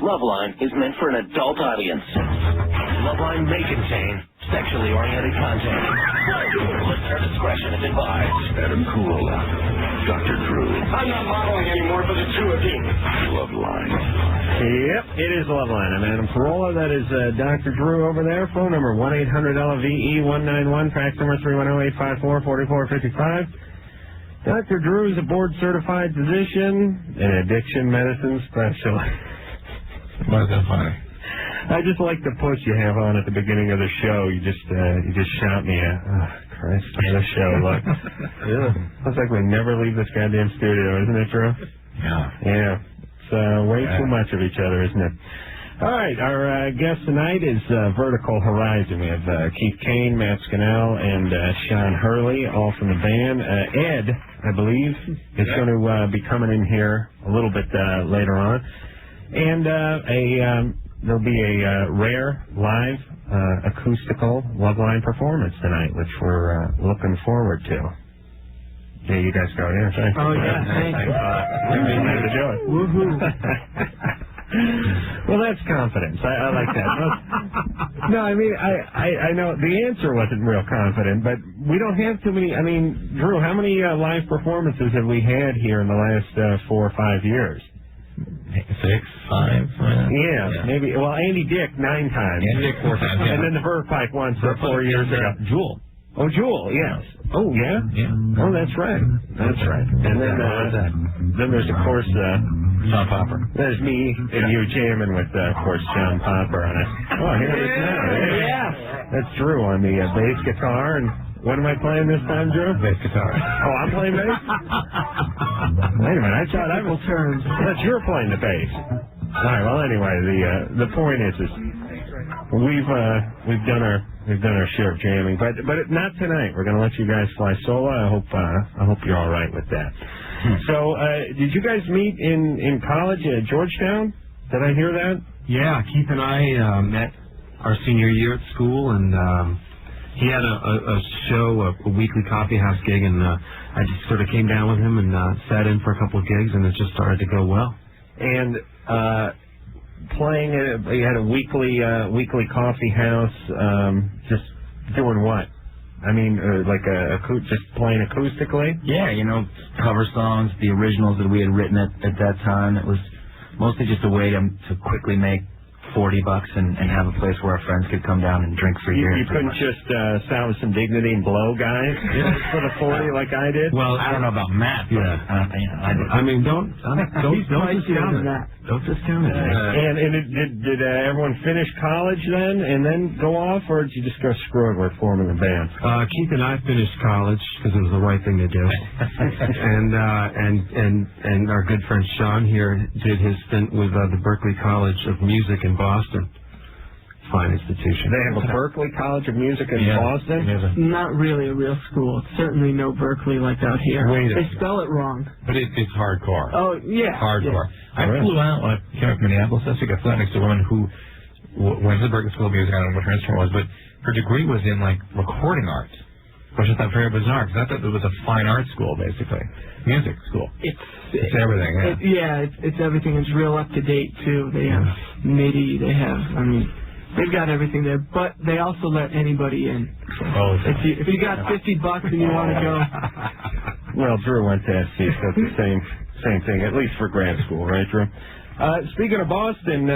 Loveline is meant for an adult audience. Loveline may contain sexually oriented content. Listener discretion is advised. Adam Carolla, Dr. Drew. I'm not modeling anymore for the two of you. Loveline. Yep, it is Loveline. I'm Adam Carolla. That is Dr. Drew over there. Phone number 1-800-LVE-191. Fax number 310-854-4455. Dr. Drew is a board-certified physician and addiction medicine specialist. Why is that funny? I just like the push you have on at the beginning of the show. You just shout me at. Oh, Christ, the show. Look. Looks like we never leave this goddamn studio, isn't it, Drew? Yeah. Yeah. It's way too much of each other, isn't it? All right, our guest tonight is Vertical Horizon. We have Keith Kane, Matt Scannell, and Sean Hurley, all from the band. Ed, I believe, is going to be coming in here a little bit later on. And there'll be a rare live acoustical Loveline performance tonight, which we're looking forward to. Yeah, you guys go. Yeah, thanks. Oh, yeah, thanks. Woohoo. Well, that's confidence. I like that. No, I mean, I know the answer wasn't real confident, but we don't have too many. I mean, Drew, how many live performances have we had here in the last 4 or 5 years? 6, 5. Yeah, maybe. Well, Andy Dick 9 times. Andy Dick 4 times. Yeah. And then the Verve Pipe once 4 years ago. Jewel. Oh, Jewel, yes. Oh, yeah? Yeah. Oh, that's right. That's right. And then there's, of course, John Popper. There's me and you jamming with, of course, John Popper on it. Oh, here it is now. Yeah. That's Drew on the bass guitar. And what am I playing this time, Drew? Bass guitar. Oh, I'm playing bass? Wait a minute. I thought I was turns. That's you're playing the bass. All right. Well, anyway, the point is we've done our share of jamming, but not tonight. We're going to let you guys fly solo. I hope you're all right with that. So, did you guys meet in college at Georgetown? Did I hear that? Yeah, Keith and I met our senior year at school, and he had a show, a weekly coffee house gig, and I just sort of came down with him and sat in for a couple of gigs, and it just started to go well. And playing it, you had a weekly coffee house, just doing what? I mean, just playing acoustically? Yeah, cover songs, the originals that we had written at that time. It was mostly just a way to quickly make $40 and have a place where our friends could come down and drink for years. You couldn't just salvage some dignity and blow guys for the 40 like I did? Well, I don't know about Matt. Yeah. I mean, don't discount it. Don't discount it. And did everyone finish college then and then go off, or did you just go screw it with forming a band? Keith and I finished college because it was the right thing to do, and our good friend Sean here did his stint with the Berklee College of Music in Boston. Fine institution. They have a Berklee College of Music in Boston? Not really a real school. It's certainly no Berkeley like out here. They spell it wrong. But it's hardcore. Oh, yeah. Hardcore. Yeah. I flew out when I came up from Minneapolis last week. I flew out next to a woman who went to the Berklee School of Music. I don't know what her instrument was, but her degree was in, recording arts, which I thought very bizarre, because I thought it was a fine arts school, basically. Music school. It's everything, yeah. It's everything. It's real up to date, too. They have MIDI. They have, they've got everything there, but they also let anybody in. So if you got $50 and you want to go. Well, Drew went to SC, so it's the same thing, at least for grad school, right, Drew? Speaking of Boston,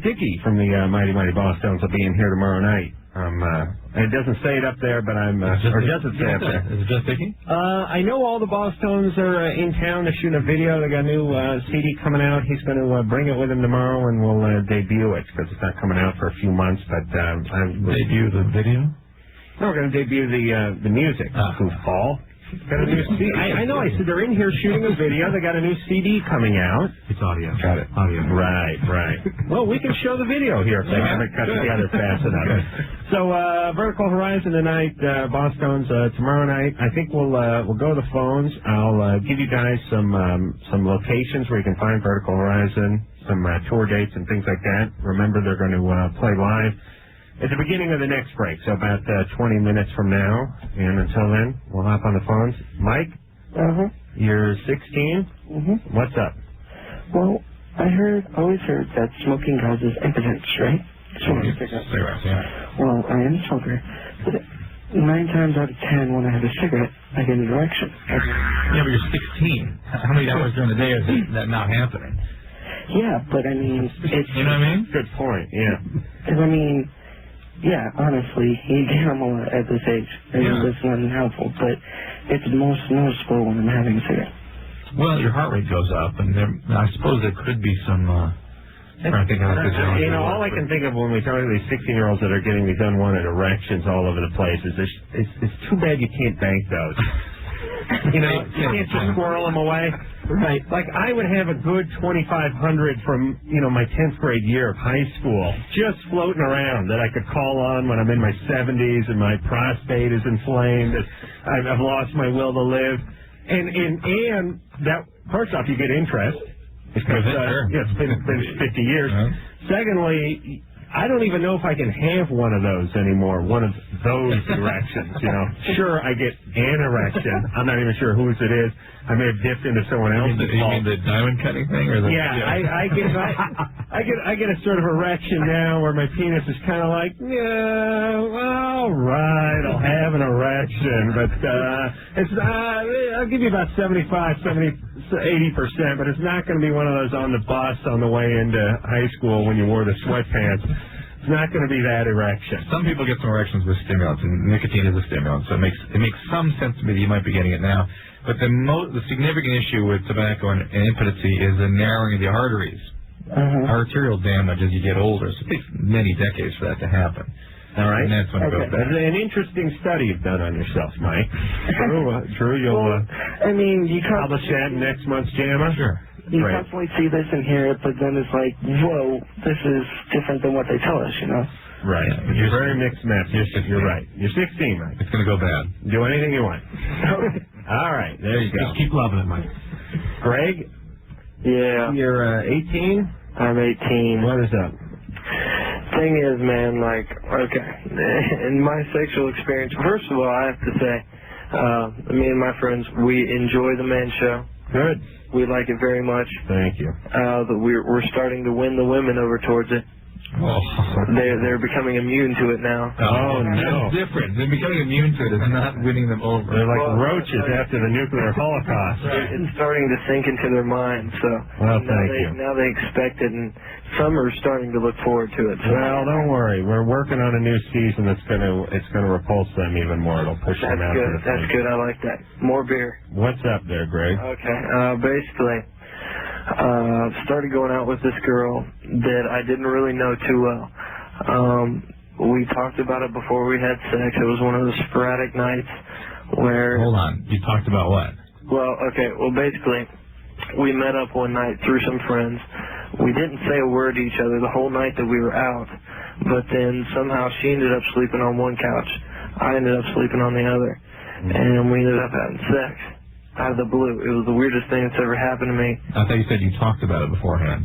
Dickie from the Mighty Mighty Bosstones will be in here tomorrow night. It doesn't say it up there, but does it say up there? Is it just Dickie? I know all the Bosstones are in town to shoot a video. They got a new CD coming out. He's going to bring it with him tomorrow, and we'll debut it, because it's not coming out for a few months. But debut the video? No, we're going to debut the music. Goofball. Got a new CD. I know. I said they're in here shooting a video. They got a new CD coming out. It's audio. Got it. Audio. Right. Well, we can show the video here if they haven't cut together fast enough. So, Vertical Horizon tonight, Bosstones tomorrow night. I think we'll go to the phones. I'll give you guys some locations where you can find Vertical Horizon, some tour dates and things like that. Remember, they're going to play live at the beginning of the next break, so about 20 minutes from now. And until then, we'll hop on the phones. Mike? You're 16? What's up? Well, always heard that smoking causes impotence, right? Cigarettes, yeah. Well, I am a smoker, but 9 times out of 10 when I have a cigarette, I get an erection. Yeah, but you're 16. How many hours during the day is that not happening? Yeah, but I mean, it's... You know what I mean? Good point, yeah. Because, I mean, yeah, honestly, you gamble at this age. That's not helpful, but it's most noticeable when I'm having a cigarette. Well, your heart rate goes up, and I suppose there could be some... I think all I can think of when we talk to these 16-year-olds that are getting these unwanted erections all over the place is it's too bad you can't bank those. You can't just squirrel them away. Right. Like, I would have a good 2,500 from, my 10th grade year of high school just floating around that I could call on when I'm in my 70s and my prostate is inflamed and I've lost my will to live. And that, first off, you get interest. Because it's been 50 years. Secondly, I don't even know if I can have one of those anymore, one of those erections, Sure, I get an erection. I'm not even sure whose it is. I may have dipped into someone else's. You mean the diamond cutting thing? Or I get a sort of erection now where my penis is kind of like, all right, I'll have an erection. But I'll give you about 80%, but it's not going to be one of those on the bus on the way into high school when you wore the sweatpants. It's not going to be that erection. Some people get some erections with stimulants, and nicotine is a stimulant, so it makes some sense to me that you might be getting it now. But the significant issue with tobacco and impotency is the narrowing of the arteries. Arterial damage as you get older. So it takes many decades for that to happen. All right. And that's when it goes back. An interesting study you've done on yourself, Mike. Drew, you'll you publish that in next month's JAMA? Sure. You constantly see this and hear it, but then it's like, whoa, this is different than what they tell us, Right. You're very mixed message. You're right. You're 16, Mike. It's going to go bad. Do anything you want. All right. There you go. Just keep loving it, Mike. Greg? Yeah. You're 18? I'm 18. What is up? Thing is, man, okay, in my sexual experience, first of all, I have to say, me and my friends, we enjoy the Man Show. Good. We like it very much. Thank you. We're starting to win the women over towards it. Oh. They're becoming immune to it now. Oh, no. That's different. They're becoming immune to it. It's not winning them over. They're like roaches after the nuclear holocaust. It's starting to sink into their minds. So now they expect it, and some are starting to look forward to it. So. Well, don't worry. We're working on a new season that's gonna repulse them even more. It'll push them out. That's good. I like that. More beer. What's up there, Greg? Okay. Basically, started going out with this girl that I didn't really know too well. We talked about it before we had sex. It was one of those sporadic nights where... Hold on. You talked about what? Well, okay. Well, basically, we met up one night through some friends. We didn't say a word to each other the whole night that we were out, but then somehow she ended up sleeping on one couch. I ended up sleeping on the other, and we ended up having sex out of the blue. It was the weirdest thing that's ever happened to me. I thought you said you talked about it beforehand.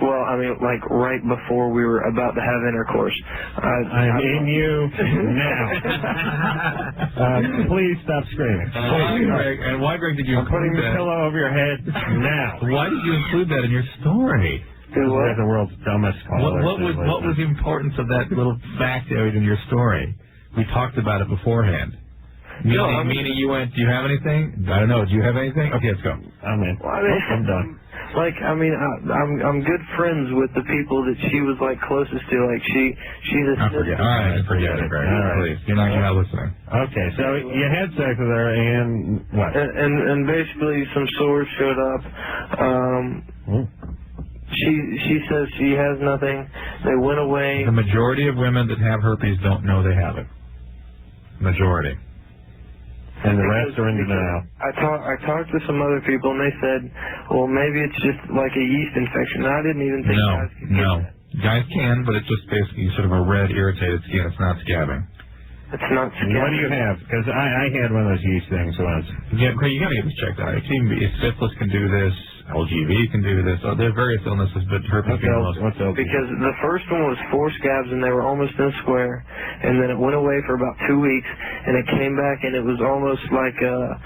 Well, I mean, right before we were about to have intercourse. I'm in you now. Please stop screaming. Greg, and why, Greg, did you include that? I'm putting the pillow over your head now. Why did you include that in your story? You're the world's dumbest caller. What was the importance of that little fact in your story? We talked about it beforehand. Meaning you went, do you have anything? I don't know. Do you have anything? Okay, let's go. I'm in. Well, I'm done. I'm good friends with the people that she was closest to. She's a sister. All right, forget it, Greg. All right. Please, you're not listening. Okay, so you had sex with her, and what? And basically, some sores showed up. She says she has nothing. They went away. The majority of women that have herpes don't know they have it. Majority. And the rest are in denial. I talked to some other people, and they said, well, maybe it's just like a yeast infection. I didn't even think guys could get that. Guys can, but it's just basically sort of a red, irritated skin. It's not scabbing. It's not scabbing. What do you have? Because I had one of those yeast things once. Yeah, Craig, you got to get this checked out. Syphilis can do this. LGV can do this. There are various illnesses, but herpes being the most. What's LGV? Because the first one was 4 scabs, and they were almost in a square, and then it went away for about 2 weeks, and it came back, and it was almost like a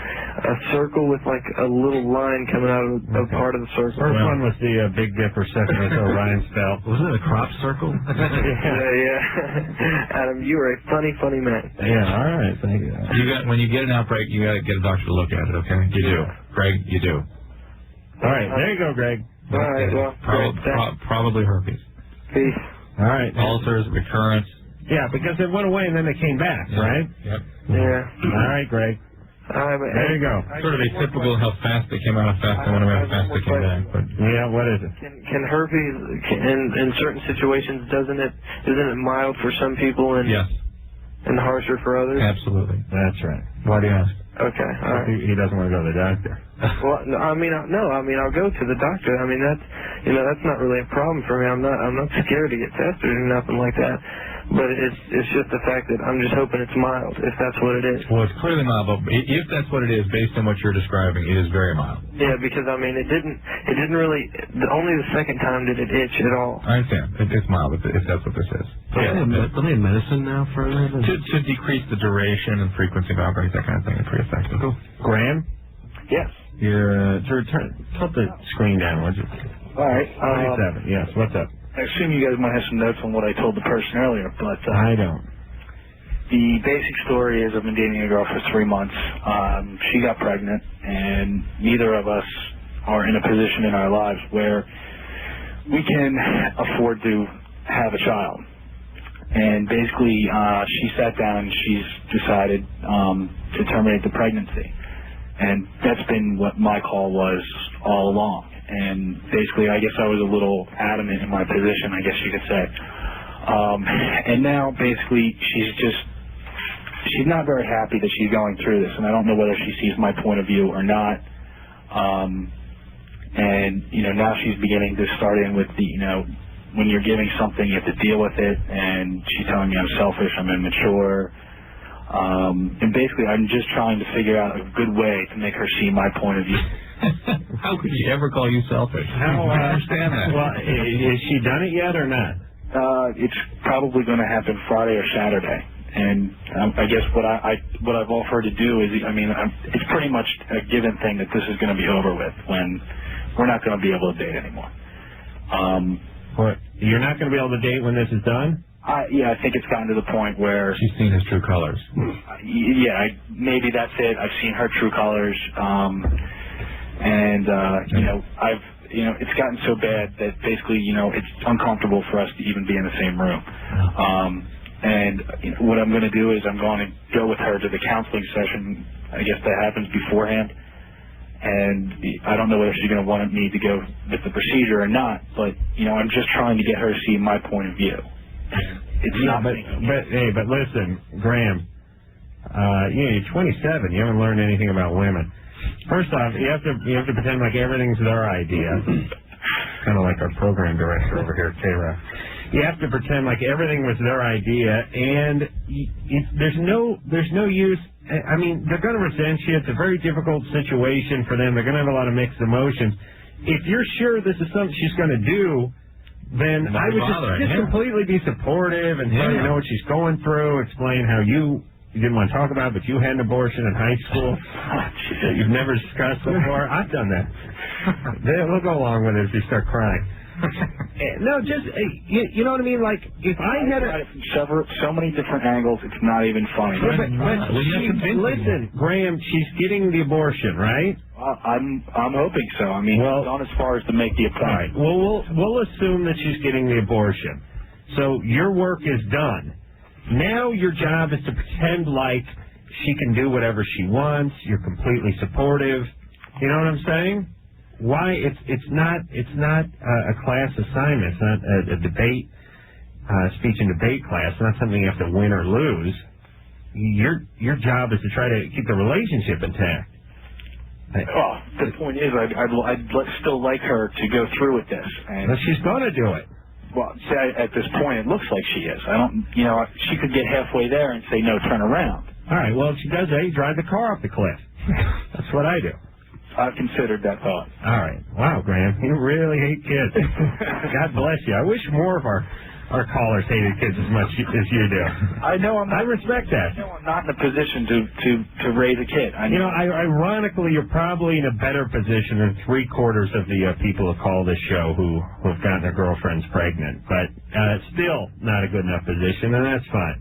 circle with like a little line coming out of a part of the circle. First one was the Big Dipper, second was Orion's belt. Wasn't it a crop circle? Yeah. Adam, you are a funny man. Yeah, all right, thank you. When you get an outbreak, you got to get a doctor to look at it, okay? You do. Greg, you do. All right, there you go, Greg. All right, well, probably herpes. Peace. All right. Ulcers, recurrence. Yeah, because it went away and then they came back, right? Yep. Yeah. All right, Greg. There you go. Sort of atypical how fast they came out, how fast they went away, how fast they came back. But yeah, what is it? Can herpes, in certain situations, isn't it mild for some people and yes, and harsher for others? Absolutely. That's right. Why do you ask? Okay, all right. He doesn't want to go to the doctor. Well, no, I mean, I'll go to the doctor. I mean, that's not really a problem for me. I'm not scared to get tested or nothing like that. But it's just the fact that I'm just hoping it's mild, if that's what it is. Well, it's clearly mild, but if that's what it is, based on what you're describing, it is very mild. Yeah, because I mean, it didn't really. Only the second time did it itch at all. I understand. It's mild, if that's what this is. Don't they have medicine now for that? To decrease the duration and frequency of outbreaks, that kind of thing, it's pretty effective. Cool. Graham? Yes. You're tilt the screen down, would you? All right. 27. Yes. What's up? I assume you guys might have some notes on what I told the person earlier, but I don't. The basic story is I've been dating a girl for 3 months. She got pregnant, and neither of us are in a position in our lives where we can afford to have a child. And basically, she sat down and she's decided to terminate the pregnancy. And that's been what my call was all along. And basically, I guess I was a little adamant in my position, I guess you could say. And now, basically, she's not very happy that she's going through this, and I don't know whether she sees my point of view or not. And, now she's beginning to start in with the, when you're giving something, you have to deal with it, and she's telling me I'm selfish, I'm immature. And basically, I'm just trying to figure out a good way to make her see my point of view. How could she ever call you selfish? I don't understand that. Well, has she done it yet or not? It's probably going to happen Friday or Saturday. And I guess what I've offered to do is, it's pretty much a given thing that this is going to be over with when we're not going to be able to date anymore. What? You're not going to be able to date when this is done? I think it's gotten to the point where she's seen his true colors. Maybe that's it. I've seen her true colors. And it's gotten so bad that basically, it's uncomfortable for us to even be in the same room. And what I'm going to do is I'm going to go with her to the counseling session. I guess that happens beforehand. And I don't know whether she's going to want me to go with the procedure or not, but, I'm just trying to get her to see my point of view. It's not but listen, Graham, you're 27. You haven't learned anything about women. First off, you have to pretend like everything's their idea. Kind of like our program director over here at K-Rock. You have to pretend like everything was their idea, and there's no use. I mean, they're going to resent you. It's a very difficult situation for them. They're going to have a lot of mixed emotions. If you're sure this is something she's going to do, then I would just completely be supportive and tell you know what she's going through, explain how you didn't want to talk about it, but you had an abortion in high school that you've never discussed before. I've done that. They'll go along with it if you start crying. No, just, you know what I mean? Like, if I had so many different angles, it's not even funny. Listen, Graham, she's getting the abortion, right? I'm hoping so. I mean, it's gone as far as to make the appointment. All right. Well, we'll assume that she's getting the abortion. So your work is done. Now your job is to pretend like she can do whatever she wants. You're completely supportive. You know what I'm saying? Why it's not a class assignment. It's not a debate, speech and debate class. It's not something you have to win or lose. Your job is to try to keep the relationship intact. Well, the point is, I'd still like her to go through with this. But she's going to do it. Well, at this point, it looks like she is. She could get halfway there and say, no, turn around. All right, well, if she does that, you drive the car off the cliff. That's what I do. I've considered that thought. All right. Wow, Graham, you really hate kids. God bless you. I wish more of our callers hated kids as much as you do. I know I'm not, I respect that. I know I'm not in a position to raise a kid. Ironically, you're probably in a better position than 3/4 of the people who call this show who've gotten their girlfriends pregnant. But still not a good enough position, and that's fine.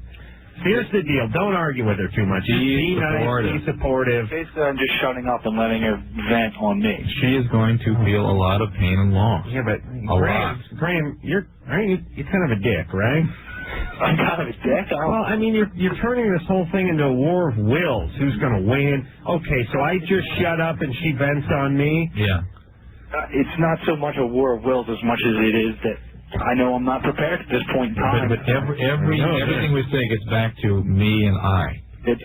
Here's the deal. Don't argue with her too much. Be nice, be supportive. Basically, I'm just shutting up and letting her vent on me. She is going to feel a lot of pain and loss. Yeah, but Graham, aren't you kind of a dick, right? I'm kind of a dick? Well, I mean, you're turning this whole thing into a war of wills. Who's going to win? Okay, so I just shut up and she vents on me? Yeah. It's not so much a war of wills as much as it is that I know I'm not prepared at this point in time. But everything we say gets back to me and I.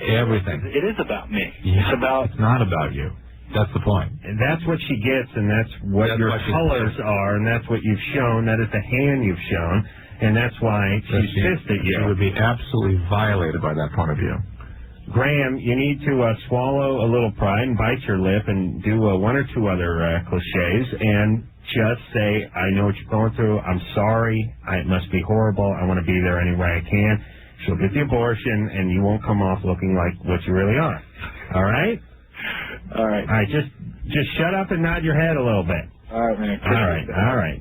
Everything. It is about me. Yeah. It's not about you. That's the point. And that's what she gets, and that's what your colors are, and that's what you've shown. That is the hand you've shown, and that's why she's pissed at you. She would be absolutely violated by that point of view. Graham, you need to swallow a little pride and bite your lip and do one or two other cliches and just say, I know what you're going through. I'm sorry. It must be horrible. I want to be there any way I can. She'll get the abortion, and you won't come off looking like what you really are. All right? All right. All right. Just shut up and nod your head a little bit. All right, man. All right.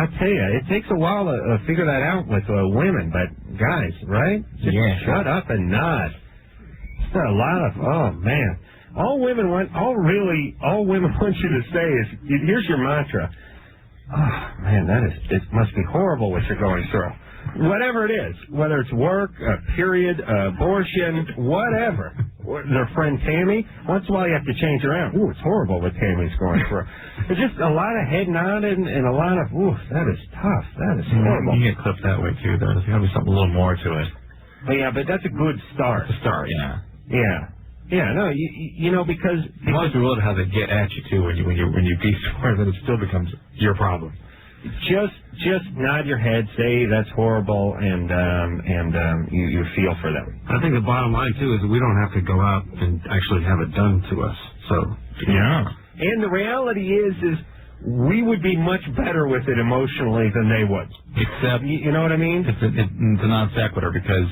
I'll tell you, it takes a while to figure that out with women, but guys, right? Just shut up and nod. It's a lot of, oh, man. All women want you to say is, here's your mantra. Oh, man, it must be horrible what you're going through. Whatever it is, whether it's work, a period, abortion, whatever. Their friend Tammy, once in a while you have to change around. Ooh, it's horrible what Tammy's going through. There's just a lot of head nodding and a lot of, ooh, that is tough. That is horrible. You get clipped that way, too, though. There's got to be something a little more to it. Yeah, but that's a good start. It's a start, yeah. Yeah. Yeah, no, you know, because most people know how they get at you too when you be sore, then it still becomes your problem. Just nod your head, say that's horrible, and you feel for them. I think the bottom line too is we don't have to go out and actually have it done to us. So yeah. And the reality is we would be much better with it emotionally than they would. Except, you know what I mean? It's a non sequitur because.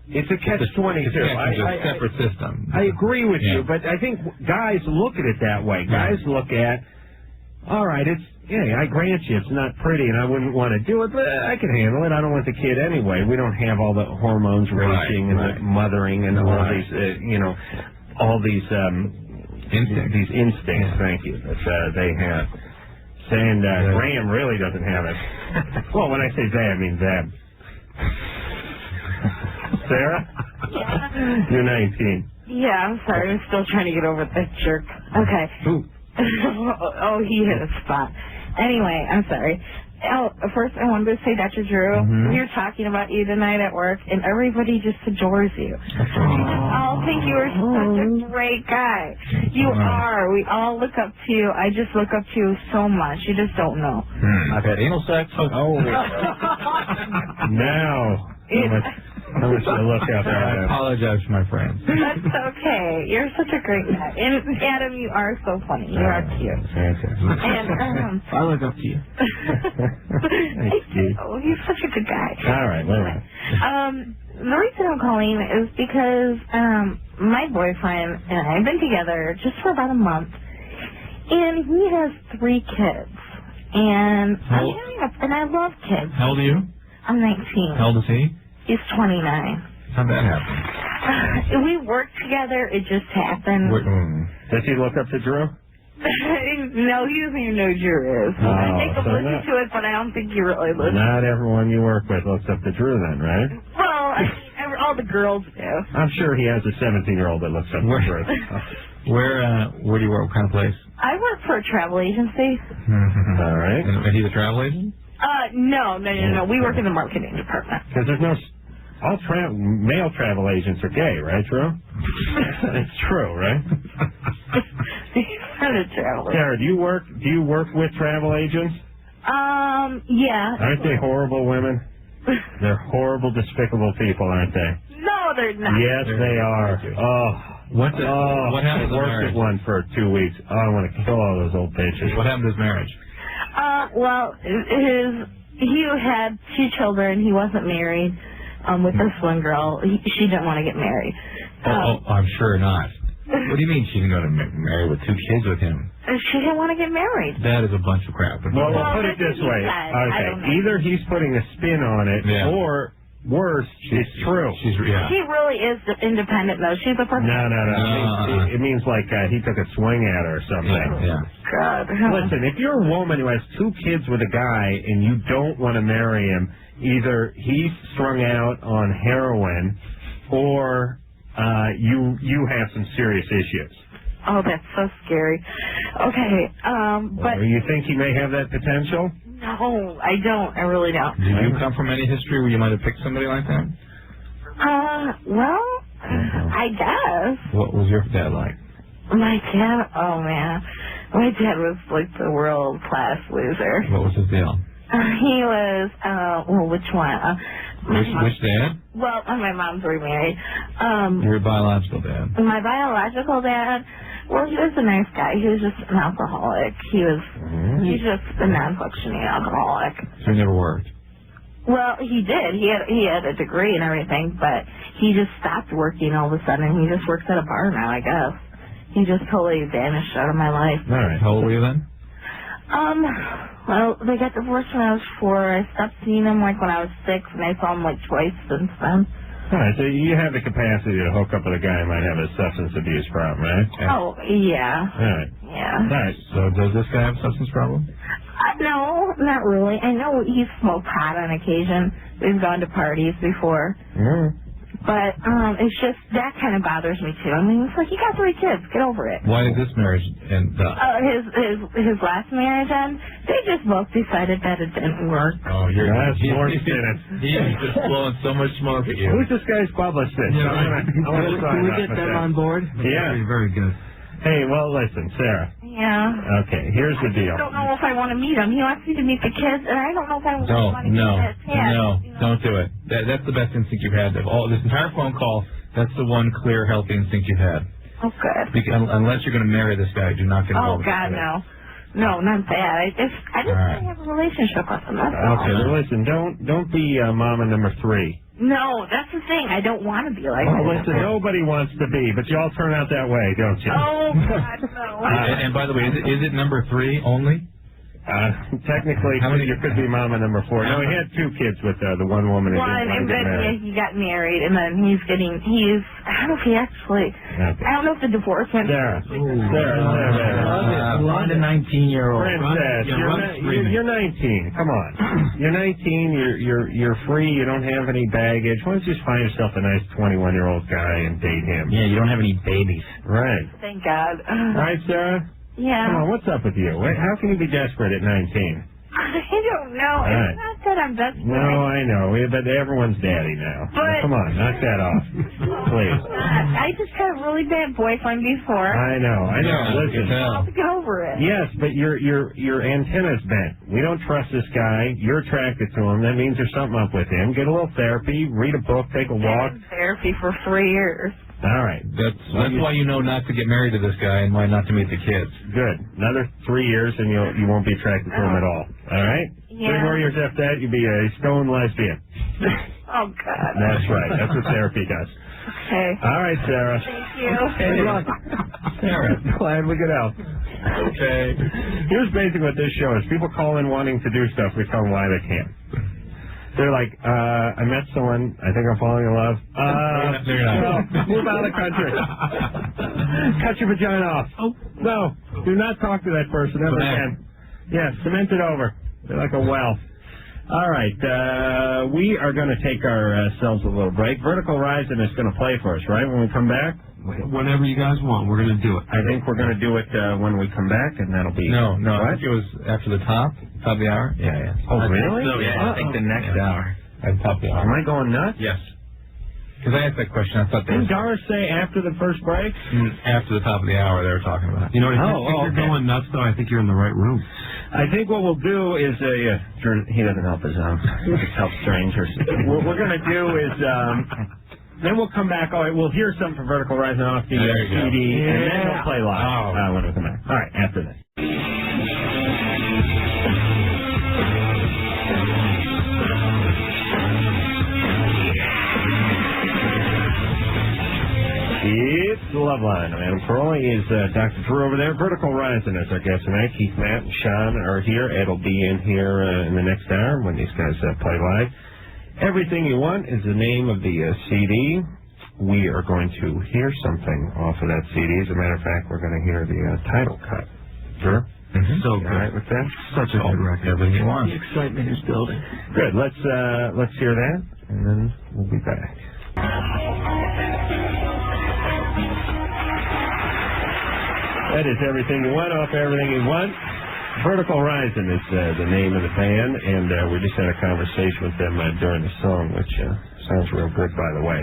It's a catch-22. It's a separate system. I agree with you, but I think guys look at it that way. Guys look at, all right, I grant you, it's not pretty, and I wouldn't want to do it, but I can handle it. I don't want the kid anyway. We don't have all the hormones racing and the mothering and all these, all these instincts. These instincts. Thank you. That they have. Saying Graham really doesn't have it. Well, when I say they, I mean Zeb. Sarah? Yeah. You're 19. Yeah, I'm sorry. I'm still trying to get over that jerk. Okay. Who? Oh, he hit a spot. Anyway, I'm sorry. First, I wanted to say, Dr. Drew, we were talking about you tonight at work, and everybody just adores you. I think you are such a great guy. You are. We all look up to you. I just look up to you so much. You just don't know. I've had anal sex. Oh. Now. How much you look out there? I apologize for my friends. That's okay. You're such a great guy. And Adam, you are so funny. You are cute. And I look up to you. Thank you. He's such a good guy. All right. The reason I'm calling is because my boyfriend and I have been together just for about a month, and he has 3 kids. And I love kids. How old are you? I'm 19. How old is he? He's 29. How'd that happen? We worked together. It just happened. Does he look up to Drew? No, he doesn't even know who Drew is. I think I'll listen to it, but I don't think he really listens. Not everyone you work with looks up to Drew then, right? Well, I mean, all the girls do. I'm sure he has a 17-year-old that looks up to Drew. Where do you work? What kind of place? I work for a travel agency. All right. And he's a travel agent? No. We work in the marketing department. Because there's no... All male travel agents are gay, right, Drew? It's true, right? He's not a travel agent. Sarah, do you work with travel agents? Yeah. Aren't they horrible women? They're horrible, despicable people, aren't they? No, No, they're not. Yes, they are. Oh. What happened to worked marriage? at one for 2 weeks. Oh, I want to kill all those old bitches. What happened to his marriage? Well, he had 2 children. He wasn't married with this one girl. She didn't want to get married. I'm sure not. What do you mean she didn't go to marry with 2 kids with him? She didn't want to get married. That is a bunch of crap. Well, we'll put it this way. Okay, either he's putting a spin on it, or worse, it's true. She really is independent, though. She's a person. No. It means like he took a swing at her or something. Yeah. God. Listen, if you're a woman who has 2 kids with a guy and you don't want to marry him, either he's strung out on heroin or you have some serious issues. Oh, that's so scary. Okay, but... You think he may have that potential? No, I don't. I really don't. Did you come from any history where you might have picked somebody like that? Well, I guess. What was your dad like? My dad, oh man. My dad was like the world-class loser. What was his deal? He was, well, which one? Which dad? Well, my mom's remarried. Your biological dad. My biological dad, well, he was a nice guy. He was just an alcoholic. He's just a non-functioning alcoholic. So he never worked? Well, he did. He had a degree and everything, but he just stopped working all of a sudden. He just works at a bar now, I guess. He just totally vanished out of my life. All right. How old were you then? Well, they got divorced when I was 4. I stopped seeing him like when I was 6, and I saw him like twice since then. All right, so you have the capacity to hook up with a guy who might have a substance abuse problem, right? Oh, yeah. All right. Yeah. All right. So does this guy have a substance problem? No, not really. I know he's smoked pot on occasion. We've gone to parties before. But it's just, that kind of bothers me, too. I mean, it's like, you got 3 kids. Get over it. Why did this marriage end up? His last marriage end, they just both decided that it didn't work. Oh, He's just blowing so much smoke at you. Who's this guy's publicist? Yeah, Can we get them on board? Yeah. Very good. Hey, well, listen, Sarah. Yeah. Okay, here's the deal. I don't know if I want to meet him. He wants me to meet the kids, and I don't know if I want to meet his kids. Don't do it. That's the best instinct you've had. Of all this entire phone call, that's the one clear, healthy instinct you've had. Oh, good. Unless you're going to marry this guy, do not get involved. Oh, God, no. No, not that. I just want to have a relationship with him. That's all. Okay, well, listen, don't be mama number 3. No, that's the thing. I don't want to be like well, that. listen, nobody wants to be, but you all turn out that way, don't you? Oh, God, no. And by the way, is it number 3 only? Technically, you could be mama number 4. No, he had 2 kids with the one woman who didn't want to get married. He got married, and then I don't know if he actually, I don't know if the divorce went. Sarah. On the 19-year-old. Princess, you're 19. Come on. You're 19, you're free, you don't have any baggage. Why don't you just find yourself a nice 21-year-old guy and date him? Yeah, you don't have any babies. Right. Thank God. Right, Sarah? Yeah. Come on, what's up with you? How can you be desperate at 19? I don't know. Right. It's not that I'm desperate. No, I know. But everyone's daddy now. But, come on, knock that off. Please. I just had a really bad boyfriend before. I know. Listen. I'll get over it. Yes, but your antenna's bent. We don't trust this guy. You're attracted to him. That means there's something up with him. Get a little therapy, read a book, take a walk. I've been in therapy for 3 years. All right. That's why you know not to get married to this guy and why not to meet the kids. Good. Another 3 years and you won't be attracted to him at all. All right? Yeah. 3 more years after that, you'll be a stone lesbian. Oh, God. That's right. That's what therapy does. Okay. All right, Sarah. Thank you. Good luck. Sarah, glad we could help. Okay. Here's basically what this show is. People call in wanting to do stuff. We tell them why they can't. They're like, I met someone. I think I'm falling in love. Move out of the country. Cut your vagina off. No, do not talk to that person ever again. Yeah, cement it over. They're like a well. All right, we are going to take ourselves a little break. Vertical Horizon is going to play for us, right, when we come back? Whenever you guys want, we're going to do it. I think we're going to do it when we come back, and that'll be... No, I think it was after the top of the hour. Yeah. Oh, really? So, I think the next hour. At the top of the hour. Am I going nuts? Yes. Because I asked that question, I thought Didn't Doris say after the first break? After the top of the hour, they were talking about. You know, if you're going nuts, though, I think you're in the right room. I think what we'll do is he doesn't help his own. He just helps strangers. What we're going to do is then we'll come back. All right, we'll hear something from Vertical Horizon off the CD, and then we'll play live when we come back. All right, after this. It's the Loveline. Adam Carolla is Dr. Drew over there. Vertical Horizon is our guest tonight. Keith, Matt, and Sean are here. Ed will be in here in the next hour when these guys play live. Everything You Want is the name of the CD. We are going to hear something off of that CD. As a matter of fact, we're going to hear the title cut. Sure? So good. All right with that? Such a good record. Everything You Want. The excitement is building. Good. Let's hear that, and then we'll be back. That is Everything You Want off Everything You Want. Vertical Horizon is the name of the band, and we just had a conversation with them during the song, which sounds real good, by the way,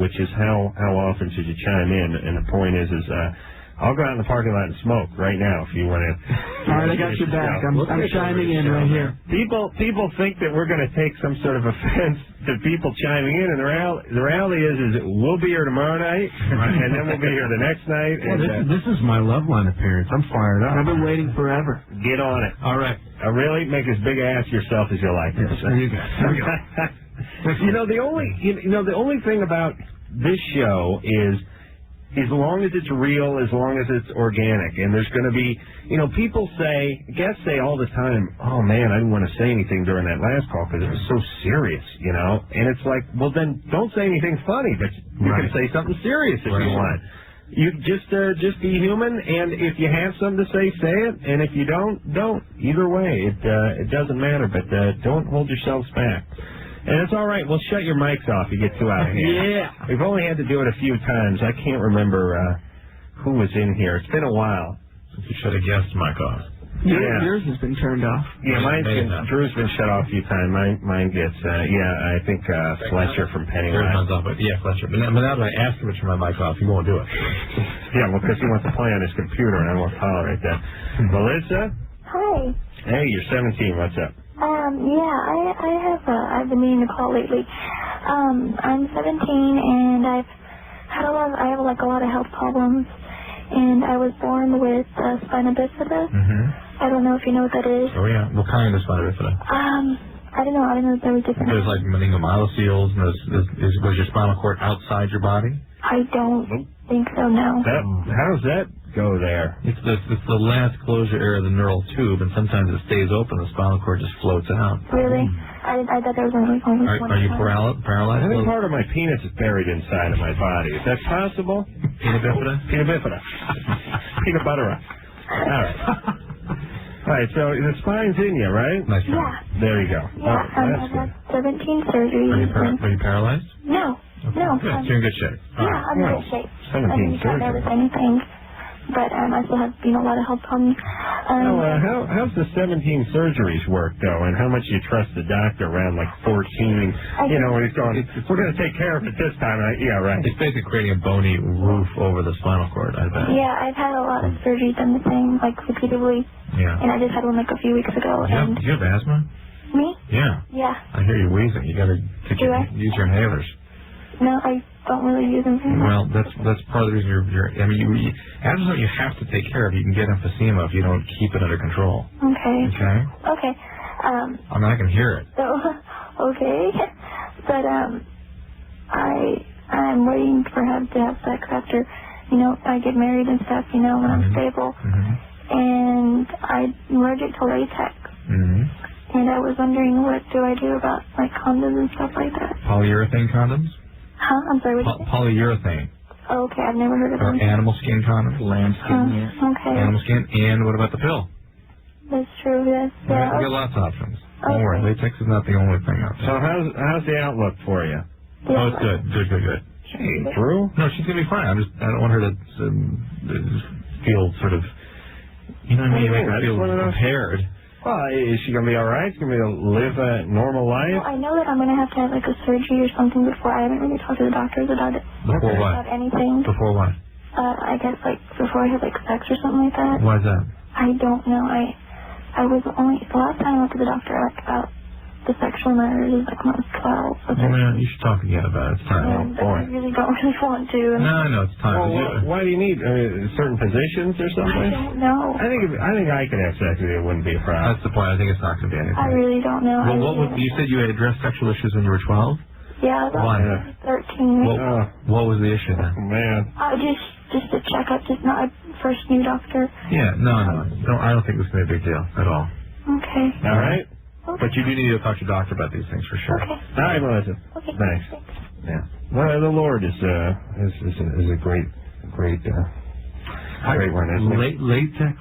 which is how often should you chime in? And the point is I'll go out in the parking lot and smoke right now if you want to. All right, I got your back. I'm chiming in right here. People think that we're going to take some sort of offense to people chiming in, and the reality is we'll be here tomorrow night, and then we'll be here the next night. Well, this is my Loveline appearance. I'm fired up. I've been waiting forever. Get on it. All right. Really make as big an ass yourself as you like. Yes, there you go. The only thing about this show is, as long as it's real, as long as it's organic, and there's going to be, people guests say all the time, oh man, I didn't want to say anything during that last call because it was so serious, and it's like, well then don't say anything funny, but you can say something serious if you want. You just be human, and if you have something to say it, and if you don't. Either way, it doesn't matter, but don't hold yourselves back. And it's all right. We'll shut your mics off. You get too out of here. Yeah. We've only had to do it a few times. I can't remember who was in here. It's been a while. You shut a guest mic off. Yours has been turned off. Yeah, Drew's been shut off a few times. Mine gets, I think Fletcher from Pennywise. Yeah, Fletcher. But now that I ask him to turn my mic off, he won't do it. Yeah, well, because he wants to play on his computer, and I won't tolerate that. Melissa? Hi. Hey, you're 17. What's up? I've been meaning to call lately. I'm 17 and I have a lot of health problems, and I was born with spina bifida. I don't know if you know what that is. Oh yeah, what kind of spina bifida? I don't know if there was different. There's like meningomyelocele, and was your spinal cord outside your body? I don't think so, no. How does that go there? It's the last closure area of the neural tube, and sometimes it stays open. The spinal cord just floats out. Really? I thought there was only one. Are you paralyzed? I think part of my penis is buried inside of my body. Is that possible? Peanut bifida? Peanut bifida. Peanut butter. All right, so the spine's in you, right? Nice try. Yeah. There you go. Yeah, I've had 17 surgeries. Are you paralyzed? No. Okay. No. Good. You're in good shape. Yeah, I'm in good shape. 17 I didn't surgeries. notice anything. But I still have, a lot of health problems. How's the 17 surgeries work, though, and how much do you trust the doctor around, 14, when he's going, we're going to take care of it this time. Yeah, right. It's basically creating a bony roof over the spinal cord, I bet. Yeah, I've had a lot of surgeries done the same, repeatedly. Yeah. And I just had one, a few weeks ago. Do you have asthma? Me? Yeah. Yeah. I hear you wheezing. You got to use your inhalers. No, I don't really use them very much. Well, that's part of the reason asthma you have to take care of. You can get emphysema if you don't keep it under control. Okay. Okay? I can hear it. So, okay. But, I'm waiting to have sex after, I get married and stuff, when I'm stable. And I'm allergic to latex. And I was wondering, what do I do about, condoms and stuff like that? Polyurethane condoms? Huh? I'm sorry, what did you say? Polyurethane. Oh, okay, I've never heard of them. Or animal skin condoms. Lamb skin, yeah. Okay. Animal skin. And what about the pill? That's true, yes. Yeah, we got lots of options. Don't worry, latex is not the only thing out there. So how's the outlook for you? Oh, it's good. Good. Hey, Drew? No, she's going to be fine. I don't want her to feel sort of, make her feel impaired. Well, is she going to be all right? Is she going to be able to live a normal life? Well, I know that I'm going to have a surgery or something before. I haven't really talked to the doctors about it. Before what? About anything. Before what? I guess, before I have, sex or something like that. Why is that? I don't know. I was only, the last time I went to the doctor, about the sexual matters is like when I was 12. Well, man, you should talk again about it. It's time. And I really don't really want to. No, I know it's time. Well, why do you need certain positions or something? I don't know. I think I could have sex with you. It wouldn't be a problem. That's the point. I think it's not going to be anything. I really don't know. Well, you said you had addressed sexual issues when you were 12? Yeah, Why? 13. What was the issue then? Man. Just a checkup, just not a first new doctor. Yeah, no, I don't think this is a big deal at all. Okay. All right. Okay. But you do need to talk to your doctor about these things for sure. Okay. All right, Melissa. Okay. Thanks. Yeah. Well, the Lord is a great one, isn't it? Latex.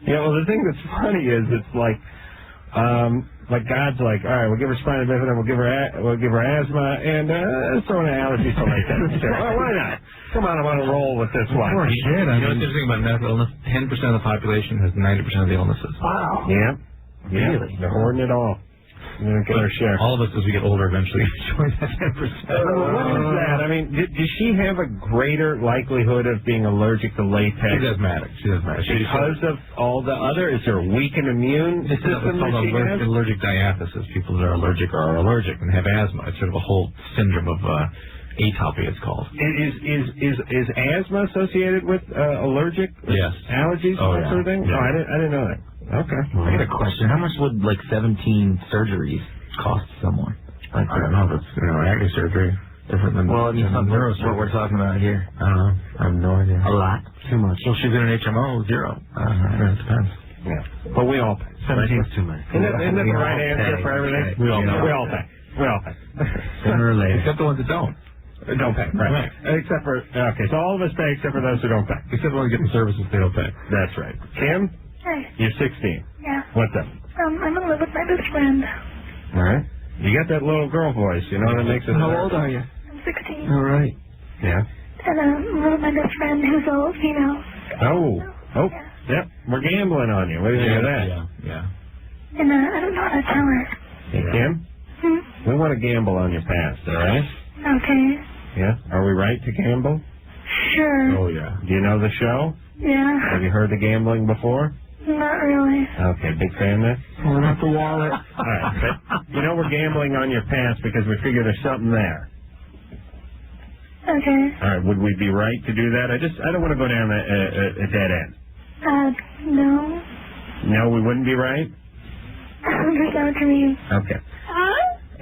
Yeah. Well, the thing that's funny is it's like God's like, all right, we'll give her spinal bifida, we'll give her asthma, and let's throw in allergies to latex. Well, why not? Come on, I want to roll with this one. Oh, shit. You know what's interesting about mental illness? 10% of the population has 90% of the illnesses. Wow. Yeah. Really? They're hoarding it all. We're going to get our share. All of us, as we get older, eventually join that 10%. What is that? I mean, does she have a greater likelihood of being allergic to latex? She's asthmatic. Because of all the other? Is there a weakened immune system that she has? Allergic diathesis. People that are allergic and have asthma. It's sort of a whole syndrome of atopy, it's called. Is asthma associated with allergic allergies and that sort of thing? Yeah. Oh, I didn't know that. Okay. I got a question. How much would 17 surgeries cost someone? I don't know. That's acne surgery. Different than neurosurgery. What we're talking about here. I don't know. I have no idea. A lot. Too much. Well, she's in an HMO, zero. It depends. Yeah. But we all pay. 17 is too many. Isn't that the right answer for everything? We all pay. We all pay. Sooner or later. Except the ones that don't. Don't pay, right. Except for, so all of us pay except for those who don't pay. Except when we get the services, they don't pay. That's right. Kim? Hi. You're 16. Yeah. What's up? I'm going to live with my best friend. All right. You got that little girl voice, you know, that makes it How old are you? I'm 16. All right. Yeah. And I'm with my best friend who's all female. Oh. Yep. We're gambling on you. What do you think of that? Yeah. And I don't know how to tell her. Hey, Kim? We want to gamble on your past, all right? Okay. Yeah. Are we right to gamble? Sure. Oh, yeah. Do you know the show? Yeah. Have you heard the gambling before? Not really. Okay, big fan then? Pulling out the wallet. All right, but you know we're gambling on your past because we figure there's something there. Okay. All right, would we be right to do that? I don't want to go down a dead end. No. No, we wouldn't be right? I don't understand what you mean. Okay.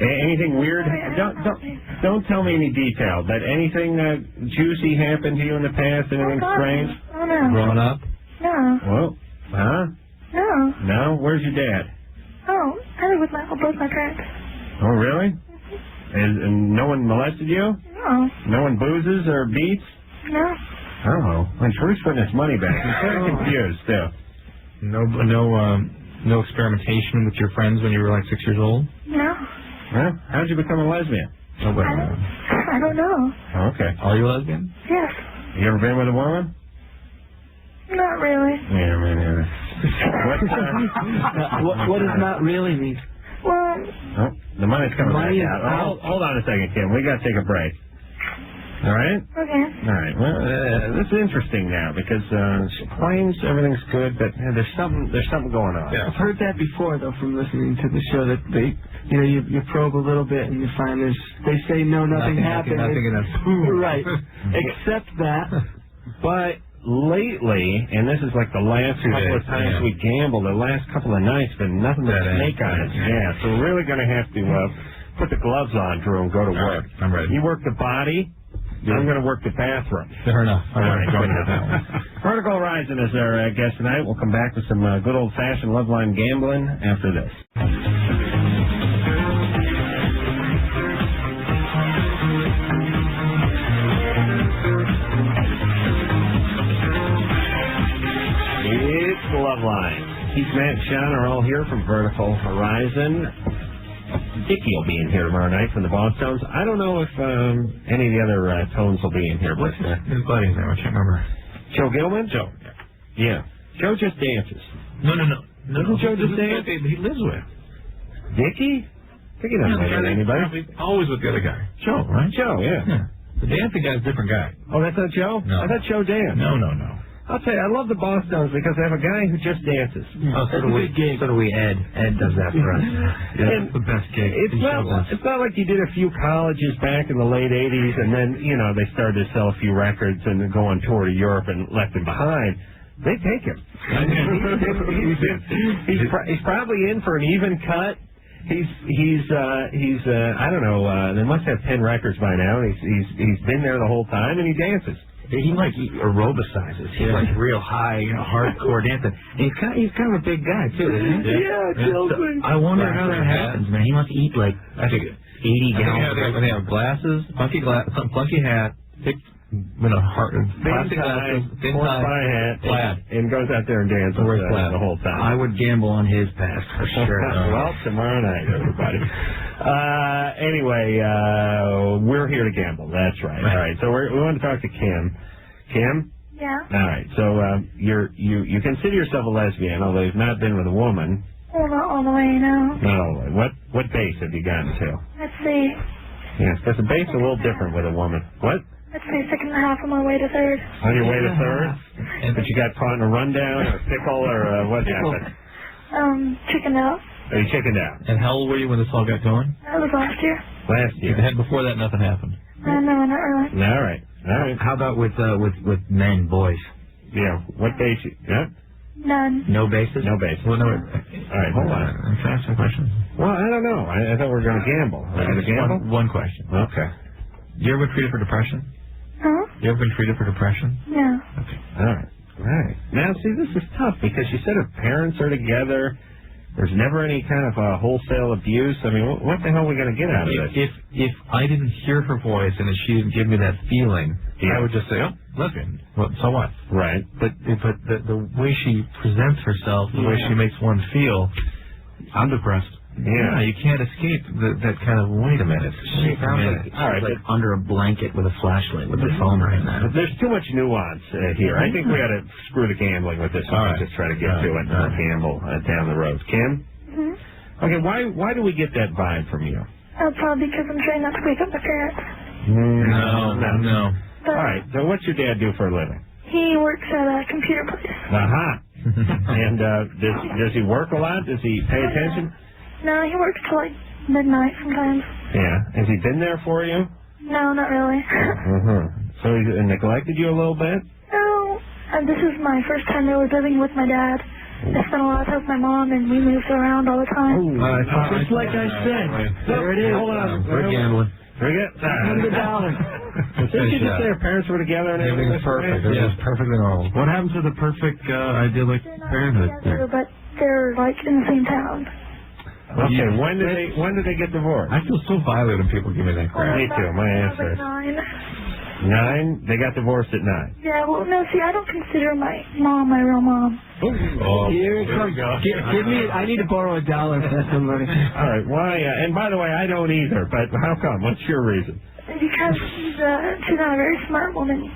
Anything weird? Don't tell me any detail, but anything juicy happened to you in the past? Anything strange? Oh, no. Growing up? No. Well, huh? No. No? Where's your dad? Oh, I live with both my parents. Oh, really? And no one molested you? No. No one boozes or beats? No. Oh, when Truth's putting his money back, he's kind of confused, too. No experimentation with your friends when you were like 6 years old? No. Huh? How'd you become a lesbian? I don't know. Oh, okay. Are you a lesbian? Yes. You ever been with a woman? Not really. Yeah, man. What does not really mean? Well, Oh, the money's coming Money back is out. out. Hold on a second, Kim. We got to take a break. All right? okay. All right. Well, this is interesting now because she claims everything's good, but there's something going on. I've heard that before, though, from listening to the show, that you probe a little bit and you find they say nothing happened. Nothing enough. Right. Except that. But lately, and this is like the last couple of times we gambled, the last couple of nights, been nothing but snake eyes. Yeah, so we're really going to have to put the gloves on, Drew, and go to work. I'm ready. You work the body. I'm going to work the bathroom. Fair enough. All right, go ahead. Vertical Horizon is our guest tonight. We'll come back with some good old-fashioned Loveline gambling after this. It's Loveline. Keith, Matt, and Sean are all here from Vertical Horizon. Dickie will be in here tomorrow night from the Bosstones. I don't know if any of the other tones will be in here. What's his buddy's name? I can't remember. Joe Gilman? Joe. Yeah. Joe just dances. No. Doesn't Joe just dance? He lives with. Dickie? Dickie doesn't live with anybody. Always with the other guy. Joe, right? Joe, yeah. The dancing guy's a different guy. Oh, that's not Joe? No. I thought Joe danced. No. I'll tell you, I love the Bosstones because they have a guy who just dances. Oh, so do we. So do we. Ed does that for us. And the best gig. It's not like you did a few colleges back in the late 80s and then, they started to sell a few records and then go on tour to Europe and left him behind. They take him. He's probably in for an even cut. He's I don't know, they must have 10 records by now. He's been there the whole time and he dances. He aerobicizes. He's like real high, hardcore dancing. And he's kind of a big guy too, isn't he? Yeah, Chelsea. I wonder how that happens, man. He must eat like 80 gallons. They have glasses, some funky hat, thick, plastic glasses, thin tie, hat, plaid, and goes out there and dances the whole time. I would gamble on his past for sure. Well, tomorrow night, everybody. Anyway, we're here to gamble. That's right. All right. So we want to talk to Kim. Kim? Yeah. All right. So you consider yourself a lesbian, although you've not been with a woman. Well, not all the way, no. Not all the way. What base have you gotten to? Let's see. Yes, because the base is a little different with a woman. What? Let's say 2.5 on my way to 3rd. On your way to 3rd? But you got caught in a rundown or a pickle or what happened? Chickened out. Oh, you chickened out. And how old were you when this all got going? That was last year. Last year. And before that, nothing happened. No, not really. All right. How about with men, boys? Yeah. What base? Yeah. None. No bases? No bases. Well, no. All right, hold on. Can I ask a question? Well, I don't know. I thought we were going to gamble. Are we going to gamble? One question. Okay. You ever been treated for depression? Huh? You ever been treated for depression? No. Okay. All right. Now, see, this is tough because you said her parents are together. There's never any kind of wholesale abuse. I mean, what the hell are we going to get out of this? If I didn't hear her voice and if she didn't give me that feeling, I would just say, oh, lesbian. Well, so what? Right. But the way she presents herself, the way she makes one feel, I'm depressed. Yeah, you can't escape that kind of, wait a minute. She sounds like under a blanket with a flashlight with the phone right now. There's too much nuance here. I think we ought to screw the gambling with this one and just try to get to it and gamble down the road. Kim? Mm-hmm. Okay, why do we get that vibe from you? Probably because I'm trying not to wake up my parents. No. All right, so what's your dad do for a living? He works at a computer place. Aha. And does he work a lot? Does he pay attention? No, he works till like midnight sometimes. Yeah. Has he been there for you? No, not really. So he neglected you a little bit? No. This is my first time really living with my dad. I spent a lot of time with my mom, and we moved around all the time. Just like I said. There it is. Hold on. We're gambling. Very good. $100. Didn't you just say her parents were together and everything was perfect? It was perfectly normal. What happened to the perfect, idyllic parenthood? Together, but they're like in the same town. Okay, when did they get divorced? I feel so violated when people give me that crap. Me too. My answer is 9. They got divorced at 9. Yeah, well, no, see, I don't consider my mom my real mom. Oh, here it comes. Give me. I need to borrow $1 for some money. All right. Why? And by the way, I don't either. But how come? What's your reason? Because she's not a very smart woman.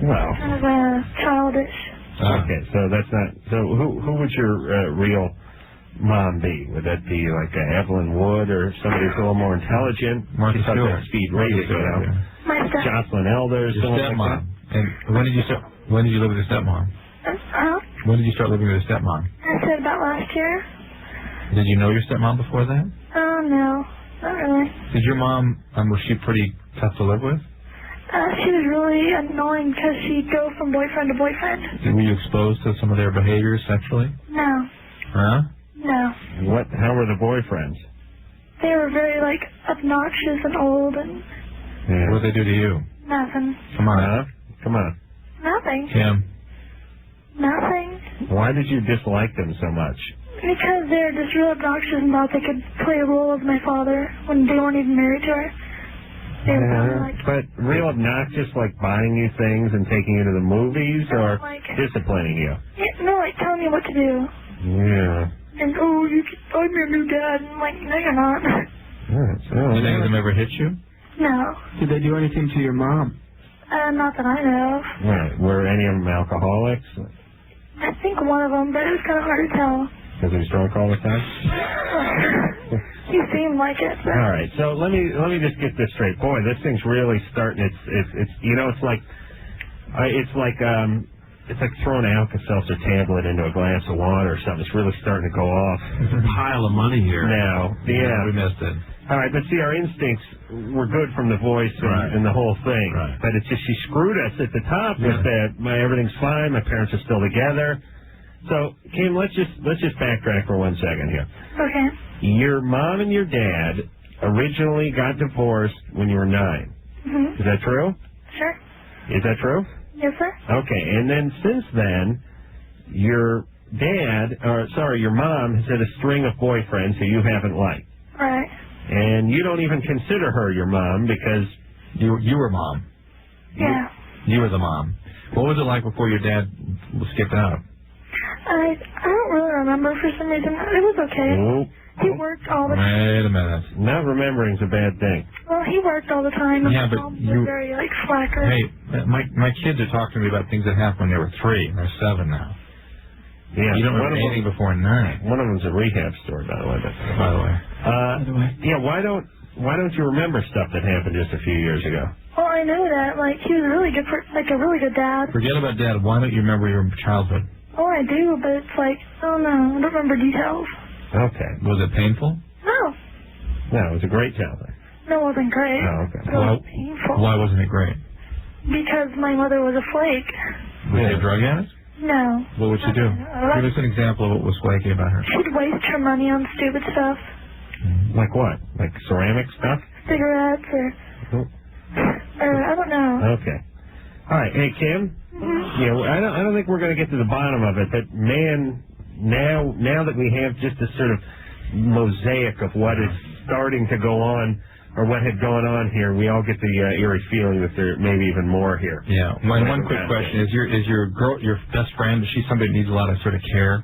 Well. Kind of childish. Okay, so that's not. So who would your real mom be? Would that be like Evelyn Wood or somebody who's a little more intelligent? Martha Stewart. Speed radio, My stepmom. Jocelyn Elders. Your stepmom. And when did you live with your stepmom? When did you start living with your stepmom? I said about last year. Did you know your stepmom before that? Oh, no. Not really. Did your mom, was she pretty tough to live with? She was really annoying because she'd go from boyfriend to boyfriend. Were you exposed to some of their behaviors sexually? No. Huh? No. How were the boyfriends? They were very, obnoxious and old and... Yeah. What did they do to you? Nothing. Come on. Come on. Nothing. Kim. Nothing. Why did you dislike them so much? Because they're just real obnoxious and thought they could play a role as my father when they weren't even married to her. They were but real obnoxious, like buying you things and taking you to the movies, or disciplining you? Yeah, no, telling me what to do. Yeah. And, I'm your new dad. And I'm like, no, you're not. Did any of them ever hit you? No. Did they do anything to your mom? Not that I know of. Right. Were any of them alcoholics? I think one of them, but it was kind of hard to tell. Because he was drunk all the time? He seemed like it. But... All right. So let me just get this straight. Boy, this thing's really starting. It's like it's like throwing an Alka-Seltzer tablet into a glass of water or something. It's really starting to go off. There's a pile of money here. Now, yeah. We missed it. All right, but see, our instincts were good from the voice and the whole thing. Right. But it's just she screwed us at the top with that. Everything's fine. My parents are still together. So, Kim, let's just backtrack for 1 second here. Okay. Your mom and your dad originally got divorced when you were 9. Mm-hmm. Is that true? Sure. Is that true? Yes, sir. Okay, and then since then, your mom has had a string of boyfriends who you haven't liked. Right. And you don't even consider her your mom because you were mom. Yeah. You were the mom. What was it like before your dad skipped out? I don't really remember for some reason. It was okay. Nope. He worked all the time. Wait a minute. Not remembering's a bad thing. Well, he worked all the time. Yeah, but Mom was very, slacker. Hey, my kids are talking to me about things that happened when they were 3. They're 7 now. Yeah. You don't remember anything before 9. One of them's a rehab story, by the way. Yeah, why don't you remember stuff that happened just a few years ago? Well, I know that. He was a really good a really good dad. Forget about Dad. Why don't you remember your childhood? Oh, I do, but it's I don't know. I don't remember details. Okay. Was it painful? No. No, it was a great childhood. No, it wasn't great. Oh, okay. It was painful. Why wasn't it great? Because my mother was a flake. Was she a drug addict? No. What would she do? Give us an example of what was flaky about her. She'd waste her money on stupid stuff. Like what? Like ceramic stuff? Cigarettes or I don't know. Okay. All right. Hey, Kim? Mm-hmm. Yeah, I don't think we're going to get to the bottom of it, but man, now that we have just this sort of mosaic of what is starting to go on, or what had gone on here, we all get the eerie feeling that there may be even more here. Yeah. One quick question: Is your girl, your best friend, is she somebody that needs a lot of sort of care?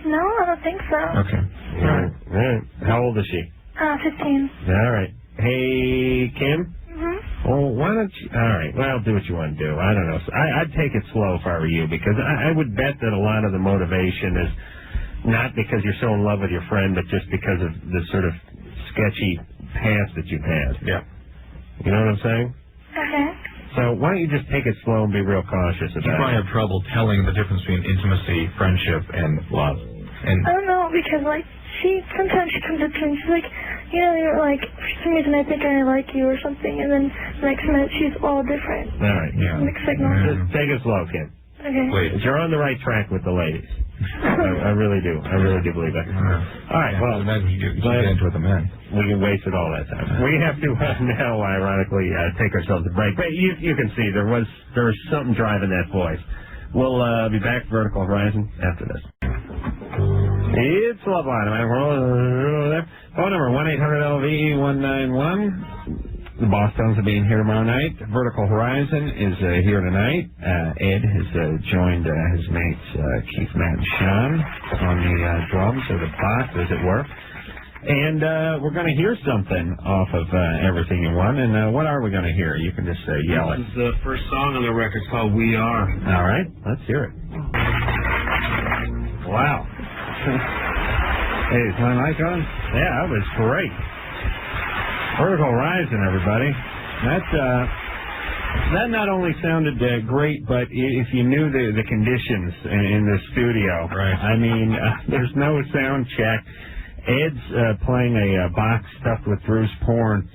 No, I don't think so. Okay. All right. How old is she? 15. All right. Hey, Kim? Mm-hmm. Well, why don't you... All right, well, do what you want to do. I don't know. I'd take it slow if I were you, because I would bet that a lot of the motivation is not because you're so in love with your friend, but just because of the sort of sketchy past that you've had. Yeah. You know what I'm saying? Okay. So why don't you just take it slow and be real cautious about it? You probably have trouble telling the difference between intimacy, friendship, and love. And I don't know, because, sometimes she comes up to me and she's like, you're for some reason I think I like you or something, and then the next minute she's all different. All right, yeah. Mixed signals. Just take it slow, Kim. Okay. Please. You're on the right track with the ladies. I really do. I really do believe that. All right, well, you get into it with the men. We wasted all that time. We have to now, ironically, take ourselves a break. But you can see there was something driving that voice. We'll be back to Vertical Horizon after this. It's Loveline. Phone number 1-800-LV-191. The Boston's will be here tomorrow night. Vertical Horizon is here tonight. Ed has joined his mates Keith, Matt, and Sean on the drums, or the box, as it were. And we're going to hear something off of Everything You Want. And what are we going to hear? You can just yell it. This is the first song on the record. It's called We Are. All right, let's hear it. Wow. Hey, is my mic on? Yeah, that was great. Vertical Horizon, everybody. That not only sounded great, but if you knew the conditions in the studio, right? I mean, there's no sound check. Ed's playing a box stuffed with Drew's porn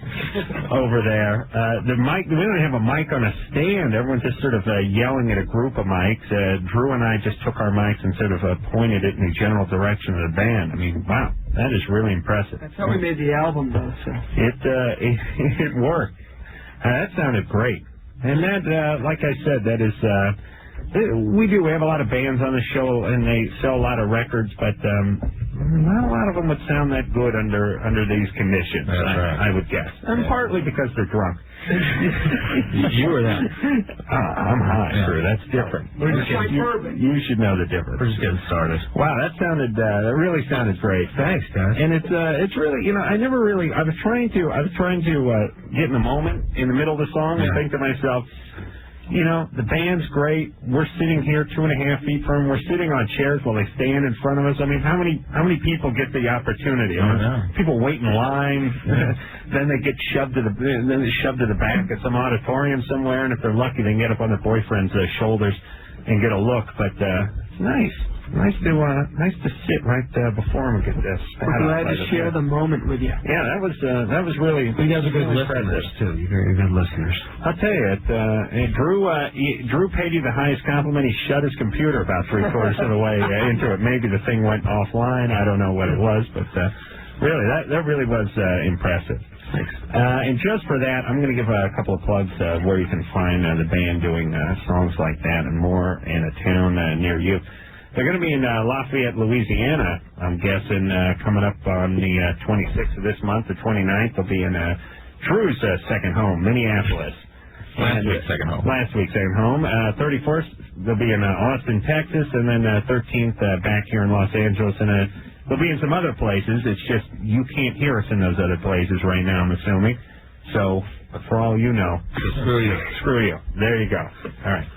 over there. The mic, we don't have a mic on a stand. Everyone's just sort of yelling at a group of mics. Drew and I just took our mics and sort of pointed it in the general direction of the band. I mean, wow, that is really impressive. That's how we made the album, though. So. It worked. That sounded great. And that, like I said, that is... We have a lot of bands on the show, and they sell a lot of records, but not a lot of them would sound that good under these conditions. That's right. I would guess, and partly because they're drunk. You were that. I'm high, Drew. That's different. You should know the difference. We're just getting started. Wow, that really sounded great. Thanks, guys. And it's really, I never really. I was trying to get in the moment in the middle of the song and think to myself, you know, the band's great. We're sitting here 2.5 feet from them. We're sitting on chairs while they stand in front of us. I mean, how many people get the opportunity? I mean, people wait in line, then they get shoved to the back of some auditorium somewhere, and if they're lucky, they can get up on their boyfriend's shoulders and get a look. But it's nice. Nice to sit right before him and get this. We're glad to share the moment with you. Yeah, that was really. You guys are good listeners too. You're good listeners. I'll tell you, Drew paid you the highest compliment. He shut his computer about 3/4 of the way into it. Maybe the thing went offline. I don't know what it was, but really, that really was impressive. Thanks. And just for that, I'm going to give a couple of plugs where you can find the band doing songs like that and more in a town near you. They're going to be in Lafayette, Louisiana, I'm guessing, coming up on the 26th of this month, the 29th. They'll be in Drew's second home, Minneapolis. Last week's second home. 31st, they'll be in Austin, Texas, and then 13th back here in Los Angeles. And they'll be in some other places. It's just you can't hear us in those other places right now, I'm assuming. So, for all you know, screw you. There you go. All right.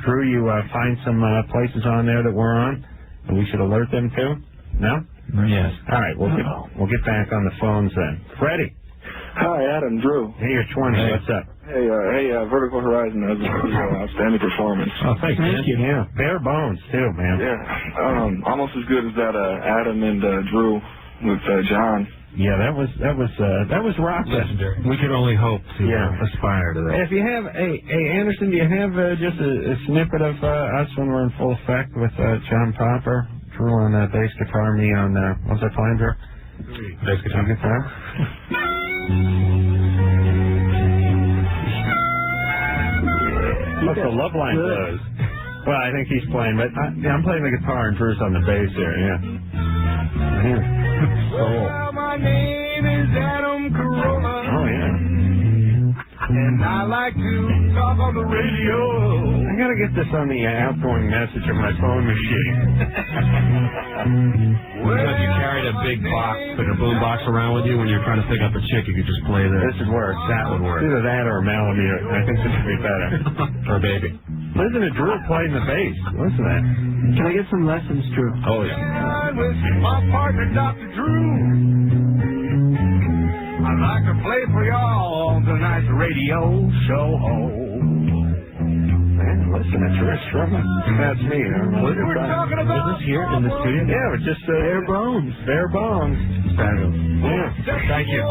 Drew, you find some places on there that we're on that we should alert them to? No? Yes. All right. We'll get back on the phones then. Freddie. Hi, Adam. Drew. Hey, you're 20. Hey. What's up? Hey, Vertical Horizon. That was an outstanding performance. Oh, thank you. Yeah. Bare bones, too, man. Yeah. Almost as good as that Adam and Drew with John. Yeah, that was rocking. Legendary. We can only hope to aspire to that. If you have, hey Anderson, do you have just a snippet of us when we're in full effect with John Popper, Drew on bass guitar, me on what's I playing, Drew? Bass guitar. What's the Loveline blues? Well, I think he's playing, but I'm playing the guitar and Drew's on the bass here. Yeah. Well, my name is Adam Carolla. Oh, yeah. And I like to talk on the radio. I gotta get this on the outgoing message of my phone machine. Because you carried a big box, like a boom box around with you when you're trying to pick up a chick, you could just play this. This would work. That would work. Either that or a Malamute. I think this would be better. Or a baby. Listen to Drew playing the bass. Listen to that. Can I get some lessons, Drew? Oh, yeah. I'm with my partner, Dr. Drew. I'd like to play for y'all on tonight's radio show. Man, listen to Drew strumming. That's me. What we're talking about? Is this here in the studio? Yeah, it's just bare bones. Bare bones. Fabulous. Yeah. Thank you.